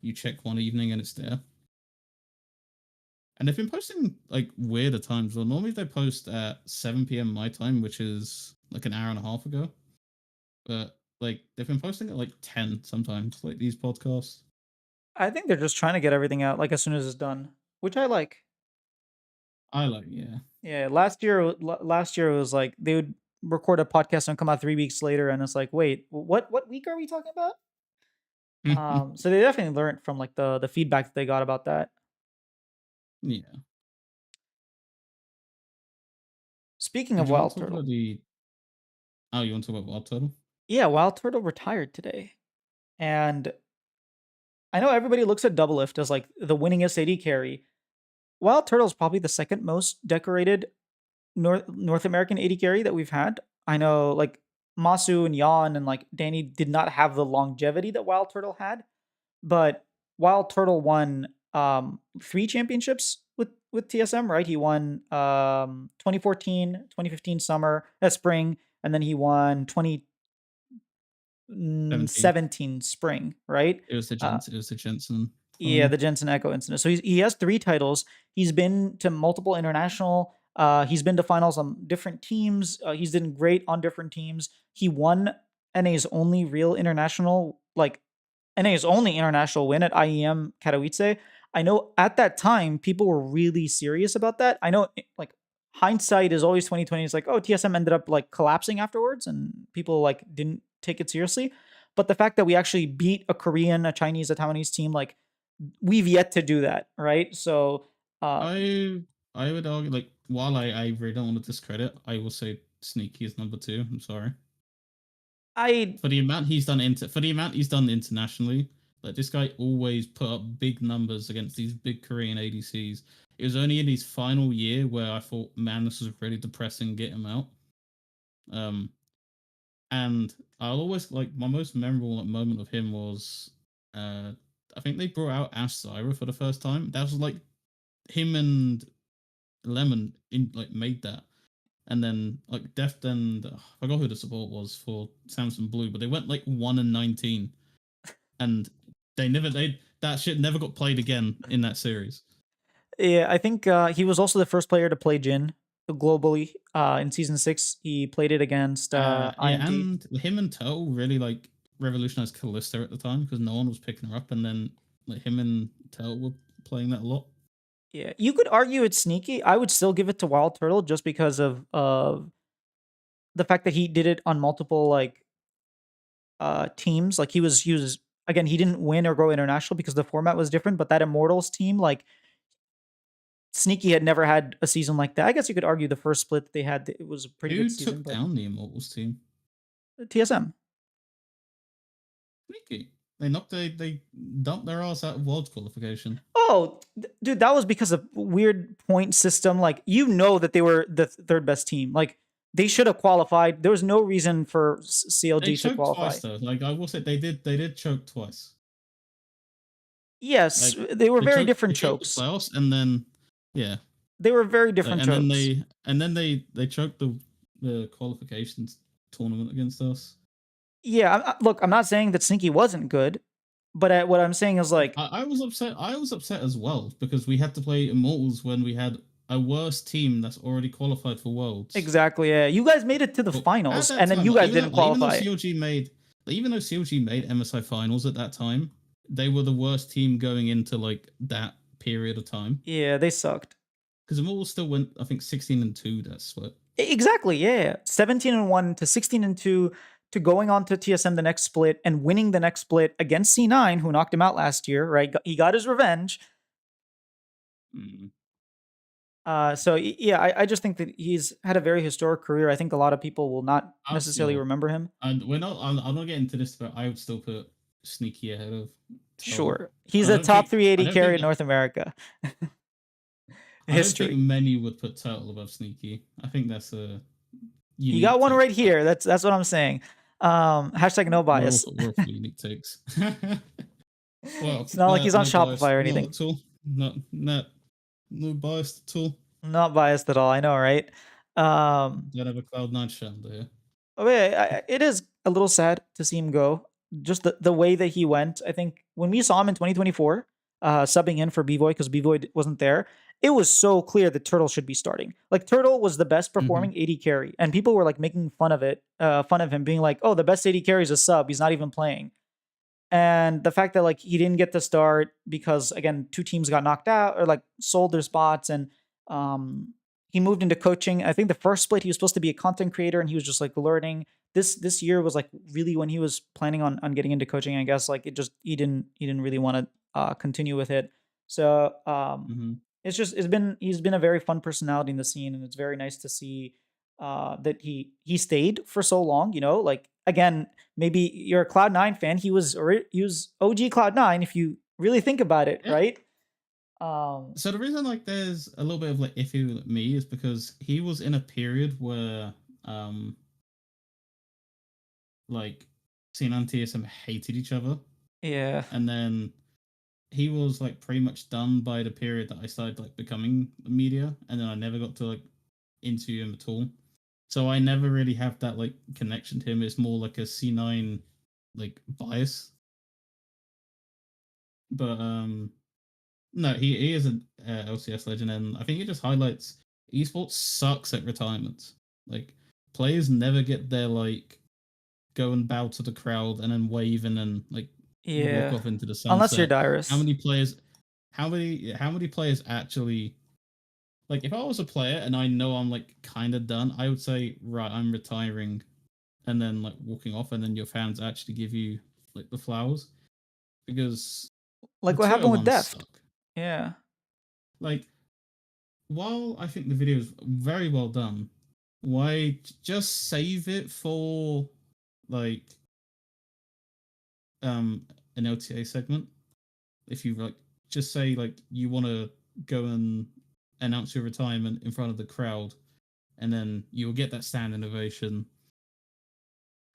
you check one evening and it's there. And they've been posting like weirder times. Well, normally they post at 7 p.m. my time, which is like an hour and a half ago. But like they've been posting at like 10 sometimes, like these podcasts. I think they're just trying to get everything out like as soon as it's done, which I like. I like, yeah. Yeah, last year it was like they would record a podcast and come out 3 weeks later, and it's like, wait, what week are we talking about? So they definitely learned from like the feedback that they got about that. Yeah. Speaking And of do you want Wild to talk Turtle, about the. Oh, you want to talk about Wild Turtle? yeah, Wild Turtle retired today, and I know everybody looks at Double Lift as like the winningest AD carry. Wild Turtle is probably the second most decorated North American AD carry that we've had. I know like Masu and Yan and like Danny did not have the longevity that Wild Turtle had, but Wild Turtle won 3 championships with TSM, right? He won 2014, 2015 summer, spring, and then he won 17. 2017 spring, right? Uh, It was the Jensen yeah, final. the Jensen Echo incident. So he has 3 titles. He's been to multiple international. He's been to finals on different teams. He's done great on different teams. He won NA's only real international, like NA's only international win at IEM Katowice. I know at that time people were really serious about that. I know like hindsight is always 2020. It's like, oh, TSM ended up like collapsing afterwards and people like didn't take it seriously. But the fact that we actually beat a Korean, a Chinese, a Taiwanese team, like we've yet to do that, right? So I I would argue like while I really don't want to discredit, I will say Sneaky is number two. I'm sorry I for the amount he's done internationally. Like this guy always put up big numbers against these big Korean ADCs. It was only in his final year where I thought, man, this was really depressing. Get him out. Um, and I'll always like my most memorable moment of him was, I think they brought out Ash Zyra for the first time. That was like him and Lemon in like made that, and then like Deft and I forgot who the support was for Samsung Blue, but they went like 1-19, and they that shit never got played again in that series. Yeah, I think he was also the first player to play Jin globally in season 6. He played it against Yeah, IMT. and him and Turtle really like revolutionized Callista at the time because no one was picking her up, and then like him and Turtle were playing that a lot. Yeah, you could argue it's sneaky. I would still give it to Wild Turtle just because of the fact that he did it on multiple like teams. Like he was again, he didn't win or go international because the format was different, but that Immortals team, like Sneaky had never had a season like that. I guess you could argue the first split that they had, it was a pretty good Who season, took but down the Immortals team? TSM. Sneaky. They dumped their ass out of Worlds qualification. Oh, dude, that was because of weird point system. Like, you know that they were the third best team. Like, they should have qualified. There was no reason for They CLG to choked qualify. twice though. Like I will say, they did choke twice. Yes, Like they were very they different choked the chokes. playoffs, and then yeah, They were very like, different chokes. and then they choked the qualifications tournament against us. Yeah, look, I'm not saying that Sneaky wasn't good, but what I'm saying is Like like, I was upset. I was upset as well because we had to play Immortals when we had a worse team that's already qualified for Worlds. exactly, yeah. You guys made it to the But at finals, that and then time, you guys didn't even though qualify. CLG made MSI finals at that time, they were the worst team going into like that period of time Yeah, they sucked. because Immortals still went, I think, 16-2 that split. Exactly, yeah. 17-1 to 16-2 to going on to TSM the next split and winning the next split against C9, who knocked him out last year, right? He got his revenge. Mm. Yeah, I just think that he's had a very historic career. I think a lot of people will not I necessarily still, remember him. and we're not. I'm not getting into this, but I would still put Sneaky ahead of Total. Sure. He's a top I 380 don't carry think in North America. I don't think History. many would put Turtle above Sneaky. I think that's a You got unique one take. right here. That's what I'm saying. Hashtag no bias. We're all for unique takes. Well, It's not like he's on no bias, Shopify or not anything. at all. No bias at all. Not biased at all. I know, right? Um, Don't have a Cloud9 shadow here. Oh, yeah, it is a little sad to see him go. Just the way that he went. I think when we saw him in 2024, subbing in for B-Boy because B-Boy wasn't there, it was so clear that Turtle should be starting. Like, Turtle was the best Mm-hmm. performing AD carry, and people were like making fun of it, fun of him, being like, "Oh, the best AD carry is a sub. He's not even playing." And the fact that like he didn't get the start because again, two teams got knocked out or like sold their spots, and um he moved into coaching. I think the first split he was supposed to be a content creator and he was just like learning. This year was like really when he was planning on getting into coaching. I guess like it just he didn't really want to continue with it. So Mm-hmm. he's been a very fun personality in the scene, and it's very nice to see that he stayed for so long. You know, like again, maybe you're a Cloud9 fan. He was OG Cloud9 if you really think about it, Yeah. right? Um, So the reason like there's a little bit of like iffy with me is because he was in a period where like Cena and TSM hated each other, yeah, and then he was like pretty much done by the period that I started like becoming the media, and then I never got to like interview him at all. So I never really have that like connection to him. It's more like a C9 like bias. But no, he is an LCS legend, and I think it just highlights esports sucks at retirement. Like players never get their like go and bow to the crowd and then wave and then like walk yeah. off into the Unless you're sunset. How Dyrus. many players? How many players actually like? If I was a player and I know I'm like kind of done, I would say right, I'm retiring, and then like walking off, and then your fans actually give you like the flowers because the Like what happened with 201s Deft. suck. Yeah. Like while I think the video is very well done, why just save it for like um an LTA segment? If you like, just say like you want to go and announce your retirement in front of the crowd, and then you'll get that stand ovation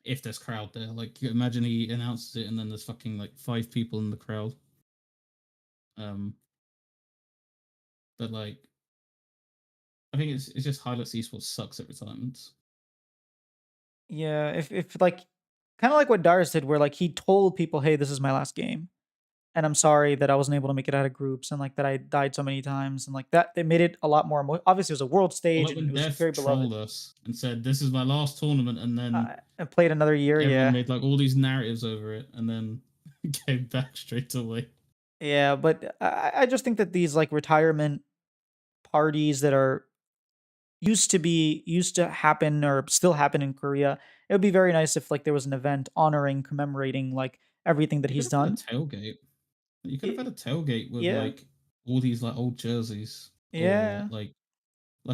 if there's crowd there. Like imagine he announces it and then there's fucking like 5 people in the crowd. Um, but like I think it's just highlights esports sucks at retirements. Yeah, if like kind of like what Darius did, where like he told people, "Hey, this is my last game, and I'm sorry that I wasn't able to make it out of groups, and like that I died so many times, and like that they made it a lot more. Obviously, it was a world Or stage, like and it when was Death very beloved. trolled us and said this is my last tournament, and then I played another year, everyone yeah, made like all these narratives over it, and then came back straight away. yeah. But I just think that these like retirement parties that are used to happen or still happen in Korea. It would be very nice if like there was an event honoring, commemorating like everything that You could he's have had a done. tailgate. You could have had It, a tailgate with yeah, like all these like old jerseys or yeah. like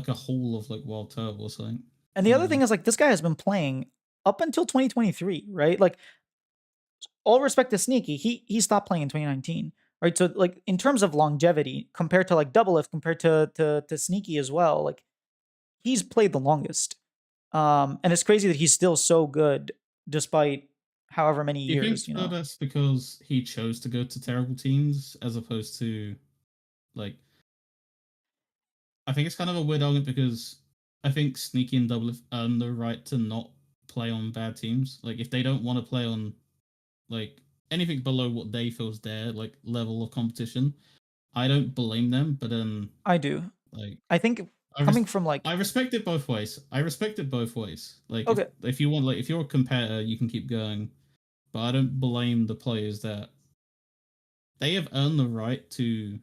a hall of like Wild Turtle or something. And I the don't other thing know. is like this guy has been playing up until 2023, right? Like all respect to Sneaky, he stopped playing in 2019, right? So like in terms of longevity, compared to like Double Lift, compared to Sneaky as well, like he's played the longest. And it's crazy that he's still so good despite however many Do you think years, you though know. that's because he chose to go to terrible teams as opposed to like I think it's kind of a weird argument because I think Sneaky and Double earn the right to not play on bad teams. Like if they don't want to play on like anything below what they feel is their like level of competition, I don't blame them. But then I do. like I think I coming res- from like I respect it both ways. I respect it both ways. Like okay, if you want like if you're a competitor, you can keep going. But I don't blame the players that they have earned the right to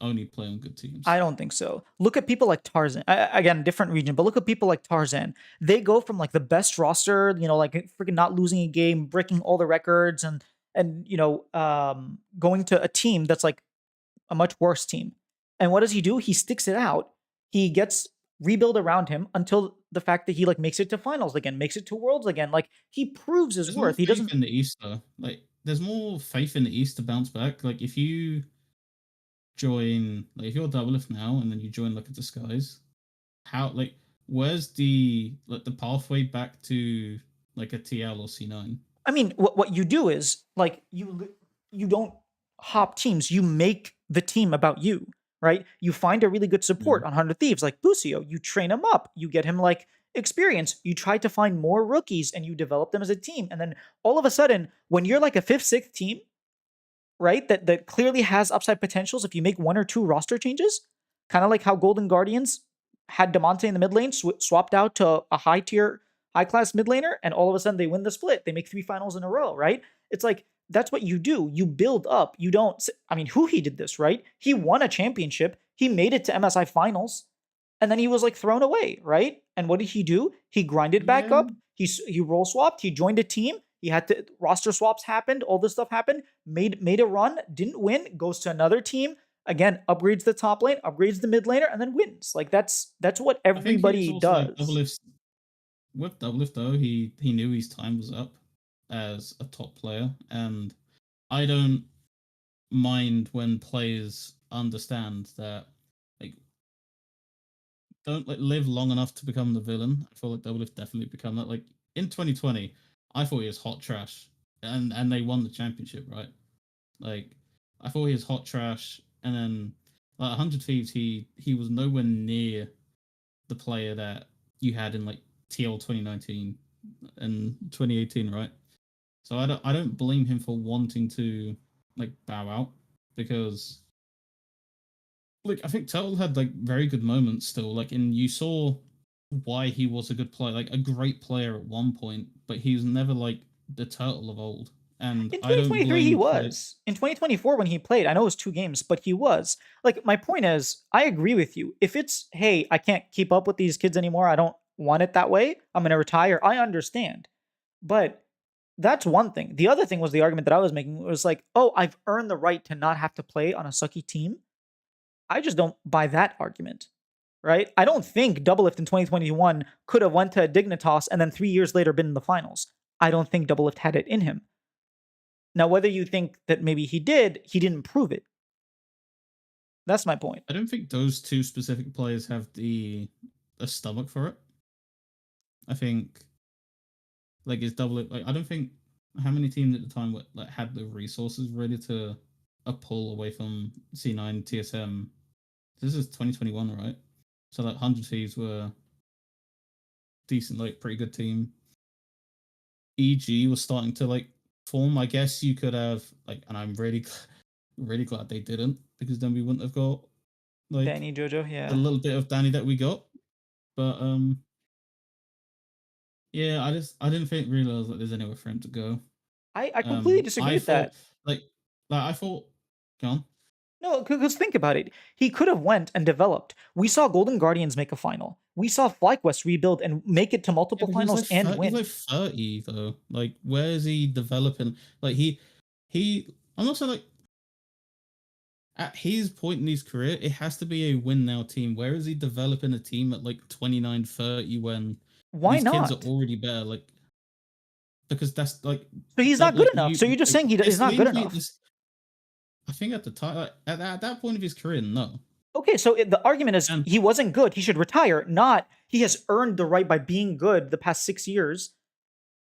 only play on good I teams. don't think so. Look at people like Tarzan. Again, different region, but look at people like Tarzan. They go from like the best roster, you know, like freaking not losing a game, breaking all the records, and going to a team that's like a much worse team. And what does he do? He sticks it out. He gets rebuild around him until the fact that he like makes it to finals again, makes it to worlds again. Like he proves his There's more worth. He faith doesn't. in the East though. Like there's more faith in the East to bounce back. Like if you join like if you're double lift now and then you join like a disguise, how like where's the like the pathway back to like a TL or C9? I mean, what you do is like you don't hop teams. You make the team about you, right? You find a really good Yeah. support on 100 Thieves like Busio. You train him up. You get him like experience. You try to find more rookies and you develop them as a team. And then all of a sudden, when you're like a fifth, sixth team, right? That clearly has upside potentials if you make one or two roster changes, kind of like how Golden Guardians had Demonte in the mid lane swapped out to a high tier, high class mid laner, and all of a sudden they win the split. They make 3 finals in a row, right? It's like that's what you do. You build up. You don't. I mean, who he did this, right? He won a championship. He made it to MSI finals, and then he was like thrown away, right? And what did he do? He grinded back Yeah. up. He role swapped. He joined a team. He had to roster swaps happened. All this stuff happened. Made a run. Didn't win. Goes to another team. Again, upgrades the top lane, upgrades the mid laner, and then wins. Like that's what I think it's everybody also like double does. lift with double lift though, he knew his time was up as a top player and I don't mind when players understand that like don't like live long enough to become the villain. I feel like they would have definitely become that. Like in 2020, I thought he was hot trash, and they won the championship, right? Like I thought he was hot trash, and then like 100 Thieves, he was nowhere near the player that you had in like TL 2019 and 2018, right? So I don't blame him for wanting to like bow out because like I think Turtle had like very good moments still. Like and you saw why he was a good player, like a great player at one point, but he was never like the Turtle of old. And In I don't 2023, he blame play. was. In 2024, when he played, I know it was 2 games, but he was. Like, my point is, I agree with you. If it's, hey, I can't keep up with these kids anymore, I don't want it that way, I'm going to retire, I understand. But that's one thing. The other thing was the argument that I was making was like, oh, I've earned the right to not have to play on a sucky team. I just don't buy that argument, right? I don't think Doublelift in 2021 could have went to Dignitas and then 3 years later been in the finals. I don't think Doublelift had it in him. Now, whether you think that maybe he did, he didn't prove it. That's my point. I don't think those two specific players have the stomach for it. I think like it's double. Like I don't think how many teams at the time like had the resources ready to a pull away from C9 TSM. This is 2021, right? So like 100 Thieves were decent, like pretty good team. EG was starting to like form. I guess you could have like, and I'm really really glad they didn't, because then we wouldn't have got like Danny Jojo, the yeah. little bit of Danny that we got. But yeah, I didn't think realize that there's anywhere for him to go. I completely disagree I with thought that. like I thought, go on. No, because think about it. He could have went and developed. We saw Golden Guardians make a final. We saw FlyQuest rebuild and make it to Yeah, multiple but he was finals like and he's win. like 30 though. Like, where is he developing? Like he. I'm also like, at his point in his career, it has to be a win now team. Where is he developing a team at like 29, 30 when Why these kids are not? already better? Like, because that's like So he's not good like enough. So you you're just like, saying he's this not good leaves me enough. this. I think at the time, like, at that point of his career, no. Okay, so the argument is And he wasn't good. He should retire. Not he has earned the right by being good the past 6 years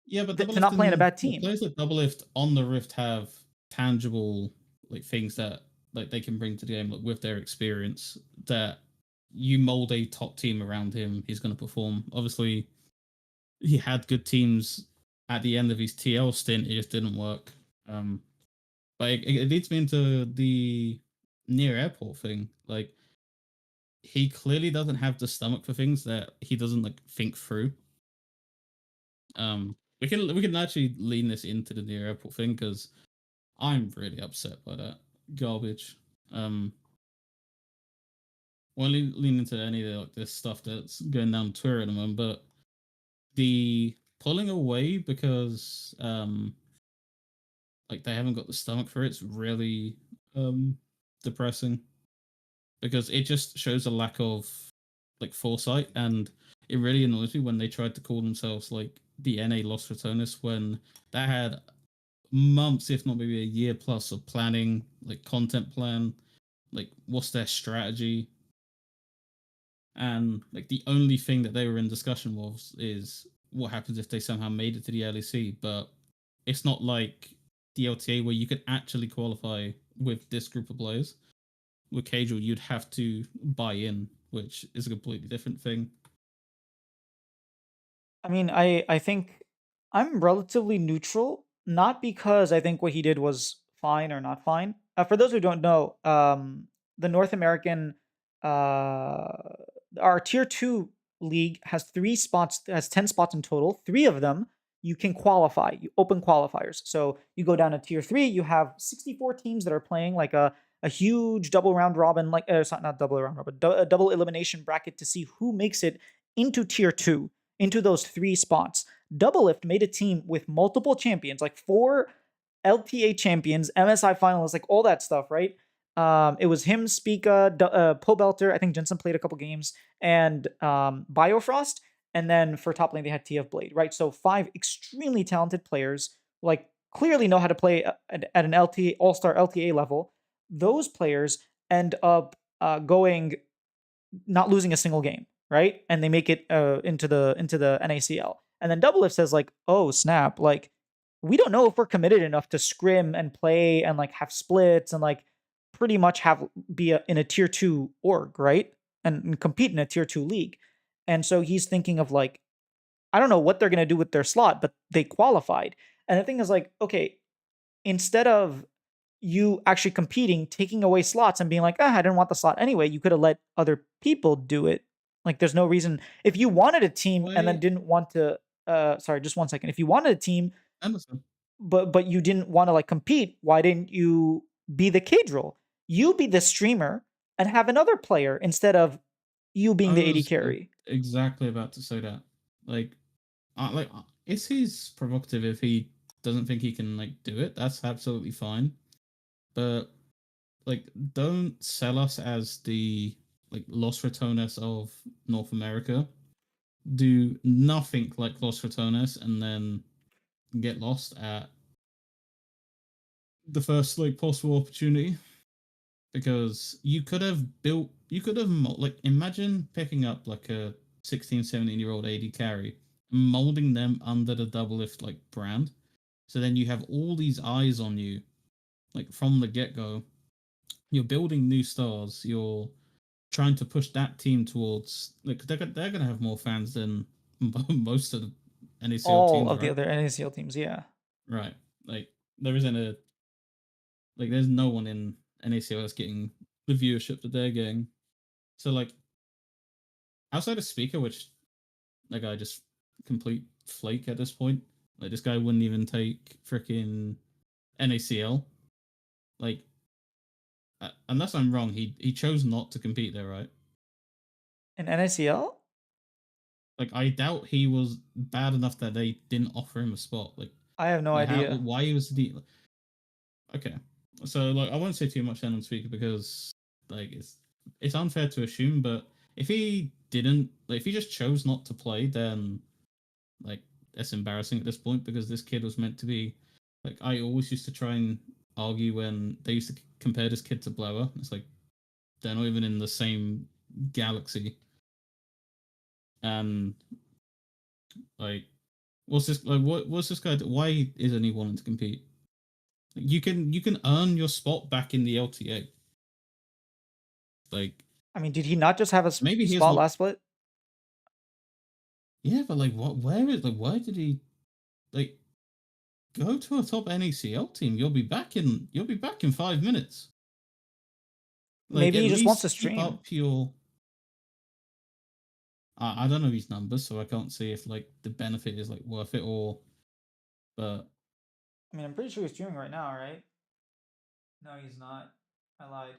yeah, but to not play in a bad the team. players that double lift on the Rift have tangible like things that like they can bring to the game, like with their experience, that you mold a top team around him, he's going to perform. Obviously, he had good teams at the end of his TL stint, it just didn't work. But it leads me into the near airport thing. Like, he clearly doesn't have the stomach for things that he doesn't like think through. We can actually lean this into the near airport thing, because I'm really upset by that garbage. Won't lean into any of like this stuff that's going down Twitter at the moment, but the pulling away because like they haven't got the stomach for it's really depressing, because it just shows a lack of like foresight, and it really annoys me when they tried to call themselves like the NA Los Fraternus when that had months, if not maybe a year plus of planning, like content plan, like what's their strategy, and like the only thing that they were in discussion was is what happens if they somehow made it to the LEC. But it's not like the LTA where you could actually qualify with this group of players. With casual, you'd have to buy in, which is a completely different thing. I mean, I think I'm relatively neutral, not because I think what he did was fine or not fine. For those who don't know, the North American, our tier two league has 3 spots, has 10 spots in total. 3 of them you can qualify, you open qualifiers. So you go down to tier three, you have 64 teams that are playing like a huge double round robin, like it's not double round robin, a double elimination bracket to see who makes it into tier two, into those 3 spots. Doublelift made a team with multiple champions, like 4 LTA champions, MSI finalists, like all that stuff, right? It was him, Spica, Pobelter. I think Jensen played a couple games, and Biofrost. And then for top lane, they had TF Blade, right? So 5 extremely talented players, like clearly know how to play at an LTA All Star LTA level. Those players end up going not losing a single game, right? And they make it into the NACL. And then Doublelift says like, "Oh snap! Like we don't know if we're committed enough to scrim and play and like have splits and like pretty much have in a tier two org, right? And compete in a tier two league." And so he's thinking of like, I don't know what they're gonna do with their slot, but they qualified. And the thing is like, okay, instead of you actually competing, taking away slots and being like, I didn't want the slot anyway. You could have let other people do it. Like, there's no reason. If you wanted a team and then Why didn't want to, sorry, just 1 second. If you wanted a team, Emerson? but you didn't want to like compete, why didn't you be the cage role? You be the streamer and have another player instead of you being I the AD was carry. exactly about to say that. It's his prerogative if he doesn't think he can like do it. That's absolutely fine. But like don't sell us as the like Los Ratones of North America. Do nothing like Los Ratones and then get lost at the first like possible opportunity, because you could have like imagine picking up like a 16, 17 year old AD carry, molding them under the double lift like brand, so then you have all these eyes on you like from the get-go. You're building new stars, you're trying to push that team towards like they're gonna have more fans than most of the NACL All teams, of the right? other NACL teams, yeah. Right. Like there isn't a like there's no one in NACL that's getting the viewership that they're getting. So like outside of Speaker, which like I just complete flake at this point. Like this guy wouldn't even take freaking NACL. Like unless I'm wrong, he chose not to compete there, right? In NACL? Like I doubt he was bad enough that they didn't offer him a spot. I have no Like how idea. why was the okay? So like I won't say too much then on Speaker because like it's unfair to assume, but if he didn't like if he just chose not to play, then like that's embarrassing at this point because this kid was meant to be like I always used to try and argue when they used to compare this kid to Blower. It's like they're not even in the same galaxy. And like what's this like what's this guy why isn't he wanting to compete? You can earn your spot back in the LTA. Like I mean, did he not just have a maybe he has spot not. last split? Yeah, but like what where is like why did he like go to a top NACL team? You'll be back in 5 minutes. Like Maybe at he just wants to least keep stream. up your. I don't know his numbers, so I can't see if like the benefit is like worth it or. But I mean, I'm pretty sure he's streaming right now, right? No, he's not. I lied.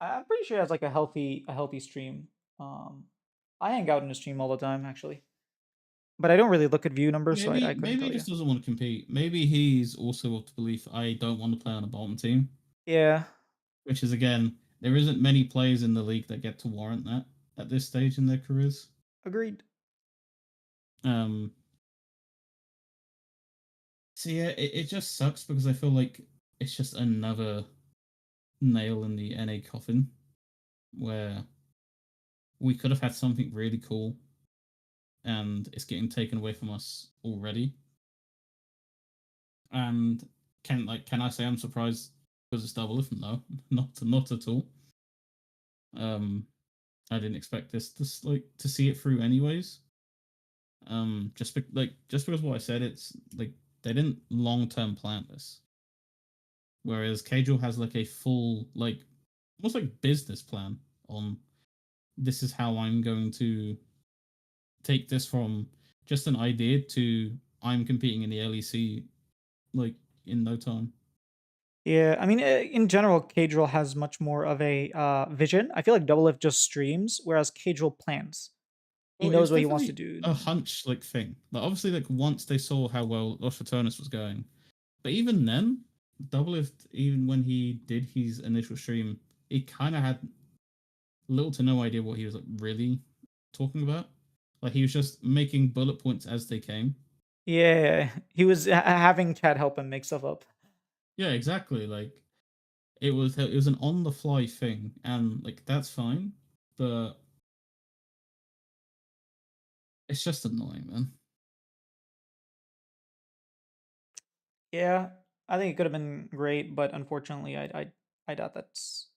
I'm pretty sure he has like a healthy stream. Um, I hang out in his stream all the time, actually, but I don't really look at view numbers, so I couldn't maybe he tell you. just doesn't want to compete. Maybe he's also of the belief I don't want to play on a bottom team, Yeah, which is again there isn't many players in the league that get to warrant that at this stage in their careers. agreed. Um. So yeah, it just sucks because I feel like it's just another nail in the NA coffin where we could have had something really cool and it's getting taken away from us already. And can I say I'm surprised because it's double lift? No, not at all. Um, I didn't expect this to see it through anyways. Just because what I said, it's like they didn't long term plan this, whereas Cajal has like a full like almost like business plan on this is how I'm going to take this from just an idea to I'm competing in the LEC like in no time. Yeah, I mean, in general, Cadril has much more of a vision. I feel like Doublelift just streams, whereas Cadril plans. He Well, it knows was what he wants to definitely do. a hunch like thing. Like obviously, like once they saw how well Los Fraternus was going, but even then, Doublelift, even when he did his initial stream, he kind of had little to no idea what he was like really talking about. Like he was just making bullet points as they came. Yeah, he was having Chad help him make stuff up. Yeah, exactly. Like it was an on the fly thing, and like that's fine, but it's just annoying, man. Yeah, I think it could have been great, but unfortunately, I doubt that's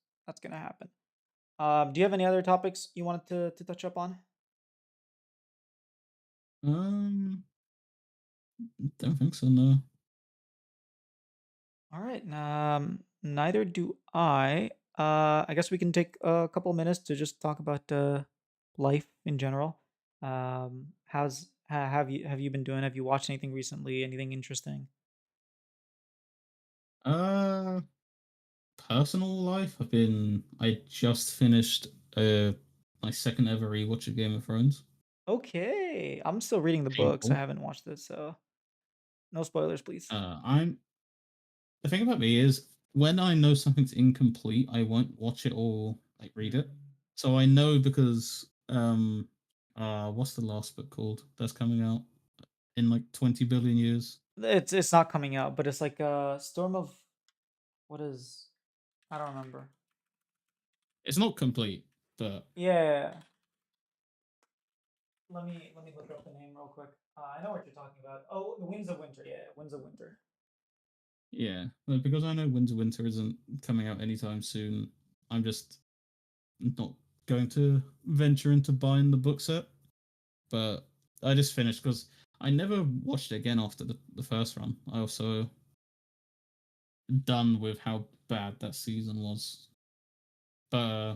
gonna happen. Do you have any other topics you wanted to touch up on? Um, don't think so. No. All right. Neither do I. I guess we can take a couple minutes to just talk about life in general. Have you been doing? Have you watched anything recently? Anything interesting? Uh, personal life. I just finished my second ever rewatch of Game of Thrones. Okay, I'm still reading the books. I Painful. haven't watched this, so No spoilers, please. I'm the thing about me is when I know something's incomplete, I won't watch it or like read it. Mm. So I know because what's the last book called that's coming out in like 20 billion years? It's not coming out, but it's like a Storm of what is I don't remember. It's not complete, but Yeah, let me look up the name real quick. I know what you're talking about. Oh, the Winds of Winter. Yeah, Winds of Winter. yeah, like, because I know Winter Winter isn't coming out anytime soon, I'm just not going to venture into buying the book set. But I just finished because I never watched it again after the first run. I also done with how bad that season was. But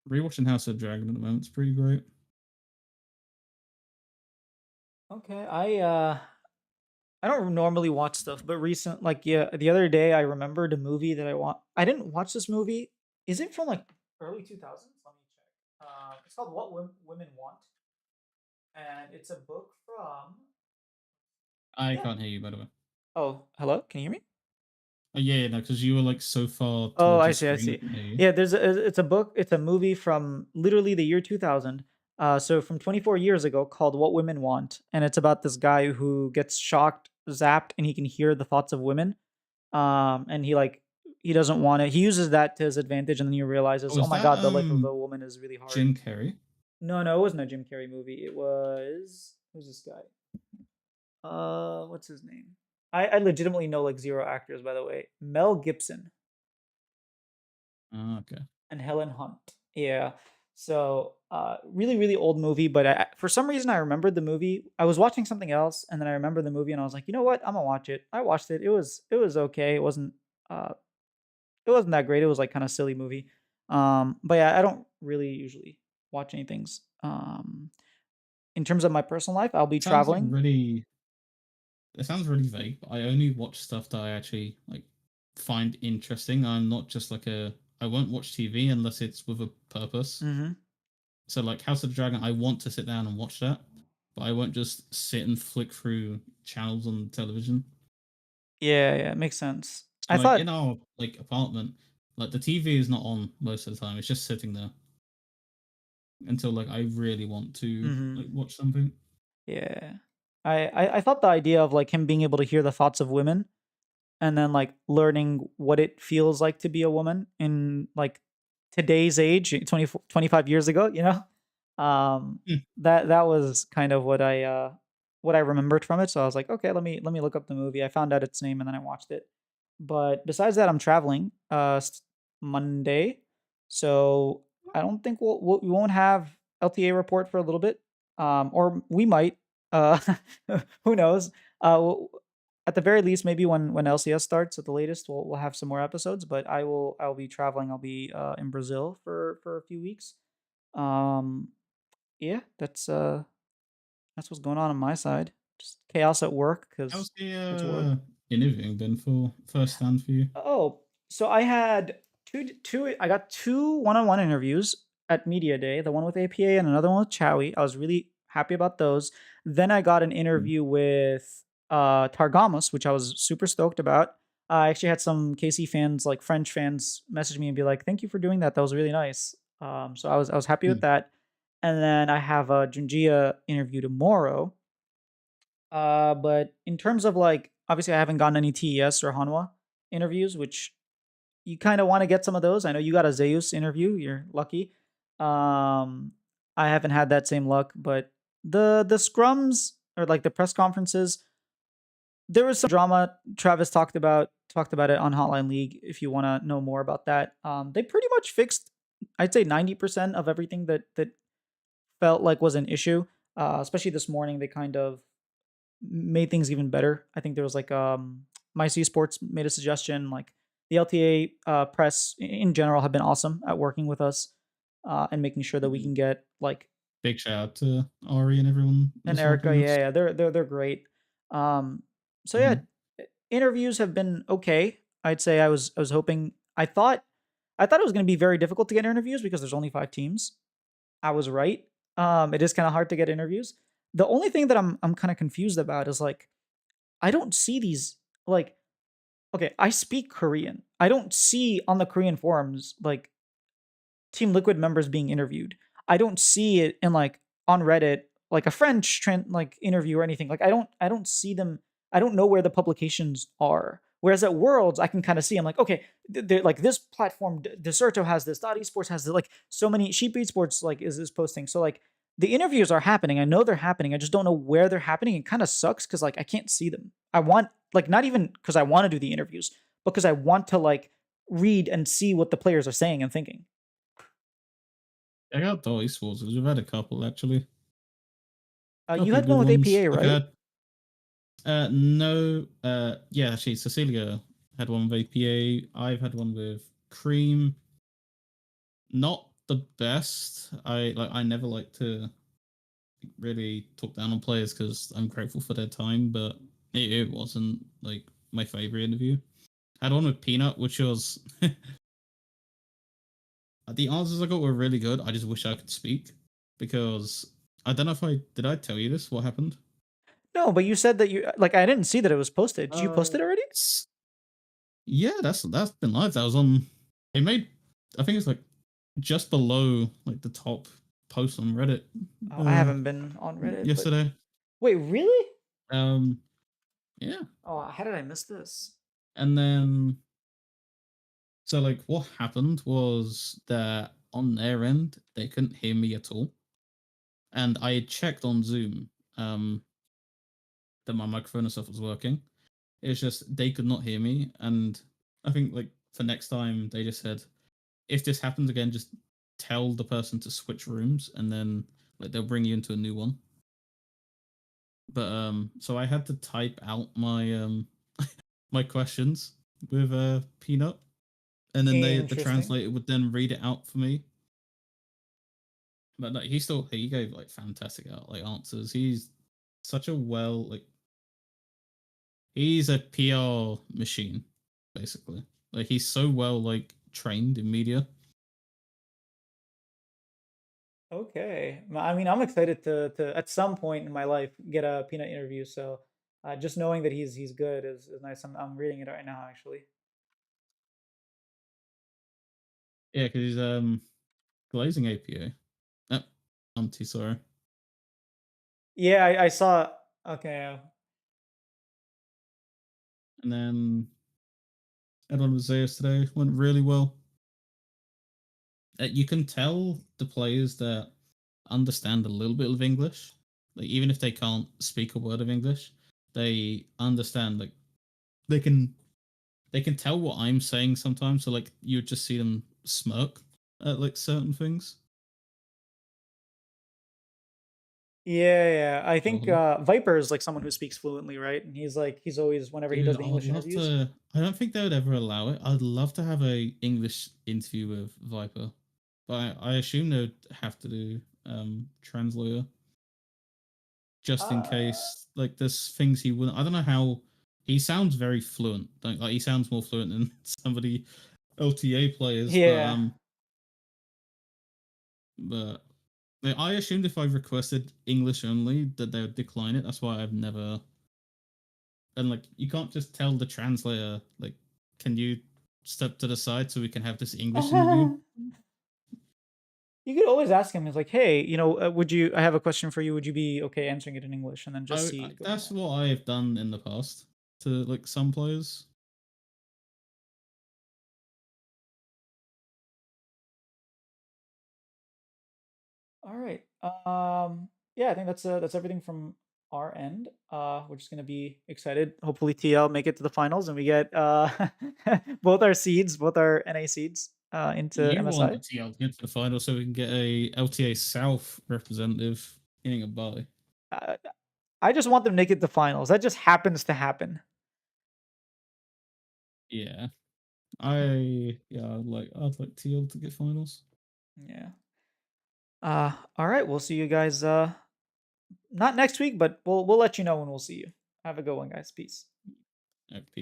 rewatching House of Dragon at the moment is pretty great. Okay, I don't normally watch stuff, but yeah, the other day I remembered a movie that I want. I didn't watch this movie. Is it from like early 2000s? Let me check. It's called Women Want, and it's a book from. I Yeah. can't hear you, by the way. Oh, hello. Can you hear me? Yeah, yeah, no, because you were like so far Oh, towards I your see. I screen, I see. couldn't hear you. Yeah, it's a book. It's a movie from literally the year 2000. So from 24 years ago, called "What Women Want," and it's about this guy who gets shocked, zapped, and he can hear the thoughts of women. And he doesn't want it. He uses that to his advantage, and then he realizes, Oh, oh is my that god, the life of a woman is really hard. Jim Carrey? No, no, it wasn't a Jim Carrey movie. It was who's this guy? What's his name? I legitimately know like zero actors, by the way. Mel Gibson Okay. and Helen Hunt. Yeah. So, really, really old movie, but for some reason I remembered the movie. I was watching something else, and then I remembered the movie, and I was like, you know what? I'm gonna watch it. I watched it. It was okay. Uh, it wasn't that great. It was like kind of silly movie. But yeah, I don't really usually watch anything. In terms of my personal life, I'll be Sounds like traveling. really. It sounds really vague. But I only watch stuff that I actually like find interesting. I'm not just like a. I won't watch TV unless it's with a purpose. Hmm. So like House of the Dragon, I want to sit down and watch that, but I won't just sit and flick through channels on television. Yeah, yeah, makes sense. So I like in thought. our like apartment, like the TV is not on most of the time. It's just sitting there until like I really want to Hmm. like watch something. Yeah, I thought the idea of like him being able to hear the thoughts of women and then like learning what it feels like to be a woman in like today's age 25 years ago, Hmm. that was kind of what I remembered from it. So I was like, okay, let me look up the movie. I found out its name and then I watched it. But besides that, I'm traveling Monday, so I don't think we won't have LTA report for a little bit, or we might. Uh, who knows? At the very least, maybe when LCS starts at the latest, we'll have some more episodes. But I'll be traveling. I'll be in Brazil for a few weeks. Um, yeah, that's what's going on my side. Just chaos at work How's because the it's work. interviewing been for first stand for you? Oh, so I had two. I got two one-on-one interviews at Media Day. The one with APA and another one with Chowie. I was really happy about those. Then I got an Hmm. interview with Targamos, which I was super stoked about. I actually had some KC fans, like French fans, message me and be like, "Thank you for doing that. That was really nice." So I was happy with Hmm. that. And then I have a Junjia interview tomorrow. But in terms of like, obviously, I haven't gotten any TES or Hanwha interviews, which you kind of want to get some of those. I know you got a Zeus interview. You're lucky. Um, I haven't had that same luck, but the scrums or like the press conferences, there was some drama. Travis talked about it on Hotline League. If you want to know more about that, they pretty much fixed. I'd say 90% of everything that felt like was an issue. Especially this morning, they kind of made things even better. I think there was like my C Sports made a suggestion. Like the LTA press in general have been awesome at working with us and making sure that we can get like Big shout out to Ari and everyone and that's Erica. helping Yeah, us. yeah, they're great. Um, so yeah, Hmm. interviews have been okay. I'd say I was hoping. I thought it was going to be very difficult to get interviews because there's only 5 teams. I was right. It is kind of hard to get interviews. The only thing that I'm kind of confused about is like I don't see these like okay, I speak Korean. I don't see on the Korean forums like Team Liquid members being interviewed. I don't see it in like on Reddit, like a like interview or anything. Like I don't see them. I don't know where the publications are. Whereas at Worlds, I can kind of see. I'm like, okay, they're like this platform, Deserto has this, Dot Esports has this, like so many Sheep Esports like is posting. So like the interviews are happening. I know they're happening. I just don't know where they're happening. It kind of sucks because like I can't see them. I want like not even because I want to do the interviews, because I want to like read and see what the players are saying and thinking. I got Dolly Swords. We've had a couple actually. You Couple of had one good with ones. APA, Like right? no, yeah, actually, Cecilia had one with APA. I've had one with Cream. Not the best. I never like to really talk down on players because I'm grateful for their time, but it wasn't like my favorite interview. Had one with Peanut, which was the answers I got were really good. I just wish I could speak because I don't know if I did. I tell you this? What happened? No, but you said that you like I didn't see that it was posted. Did you post Uh, it already? yeah, that's been live. That was on. It made. I think it's like just below like the top post on Reddit. Oh, I Uh, haven't been on Reddit, but yesterday. wait, really? Um, yeah, Oh, how did I miss this? and then so like what happened was that on their end they couldn't hear me at all, and I had checked on Zoom that my microphone and stuff was working. It's just they could not hear me, and I think like for next time they just said if this happens again, just tell the person to switch rooms, and then like they'll bring you into a new one. But so I had to type out my my questions with Peanut, and then the Interesting. translator would then read it out for me. But like he gave like fantastic out like answers. He's such a he's a PR machine basically. Like he's so well like trained in media. Okay. I mean, I'm excited to at some point in my life get a Peanut interview. So just knowing that he's good is nice. I'm reading it right now, actually. Yeah, because he's glazing APA. Oh, I'm too sorry. Yeah, I saw. Okay. And then Edwin Mazeus today went really well. You can tell the players that understand a little bit of English, like even if they can't speak a word of English, they understand. Like they can they can tell what I'm saying sometimes. So like you would just see them smirk at like certain things. Yeah, yeah. I think Or, Viper is like someone who speaks fluently, right? And he's always whenever he dude, does the I would English love interviews. to. I don't think they would ever allow it. I'd love to have a English interview with Viper, but I assume they'd have to do translator just in Uh, case. Like there's things he wouldn't. I don't know how. He sounds very fluent. Like he sounds more fluent than somebody LTA players, yeah. but like, I assumed if I requested English only that they would decline it. That's why I've never. And like you can't just tell the translator like, can you step to the side so we can have this English interview? You could always ask him. He's like, "Hey, would you? I have a question for you. Would you be okay answering it in English?" And then just go from That's there. what I've done in the past to like some players. All right. Yeah, I think that's everything from our end. We're just gonna be excited. Hopefully, TL make it to the finals, and we get both our seeds, both our NA seeds, into You want the MSI. TL to get to the final so we can get a LTA South representative getting a bye. Uh, I just want them to make it to finals. That just happens to happen. Yeah, I'd like TL to get finals. Yeah. All right. We'll see you guys. Not next week, but we'll let you know when we'll see you. Have a good one, guys. Peace. Peace.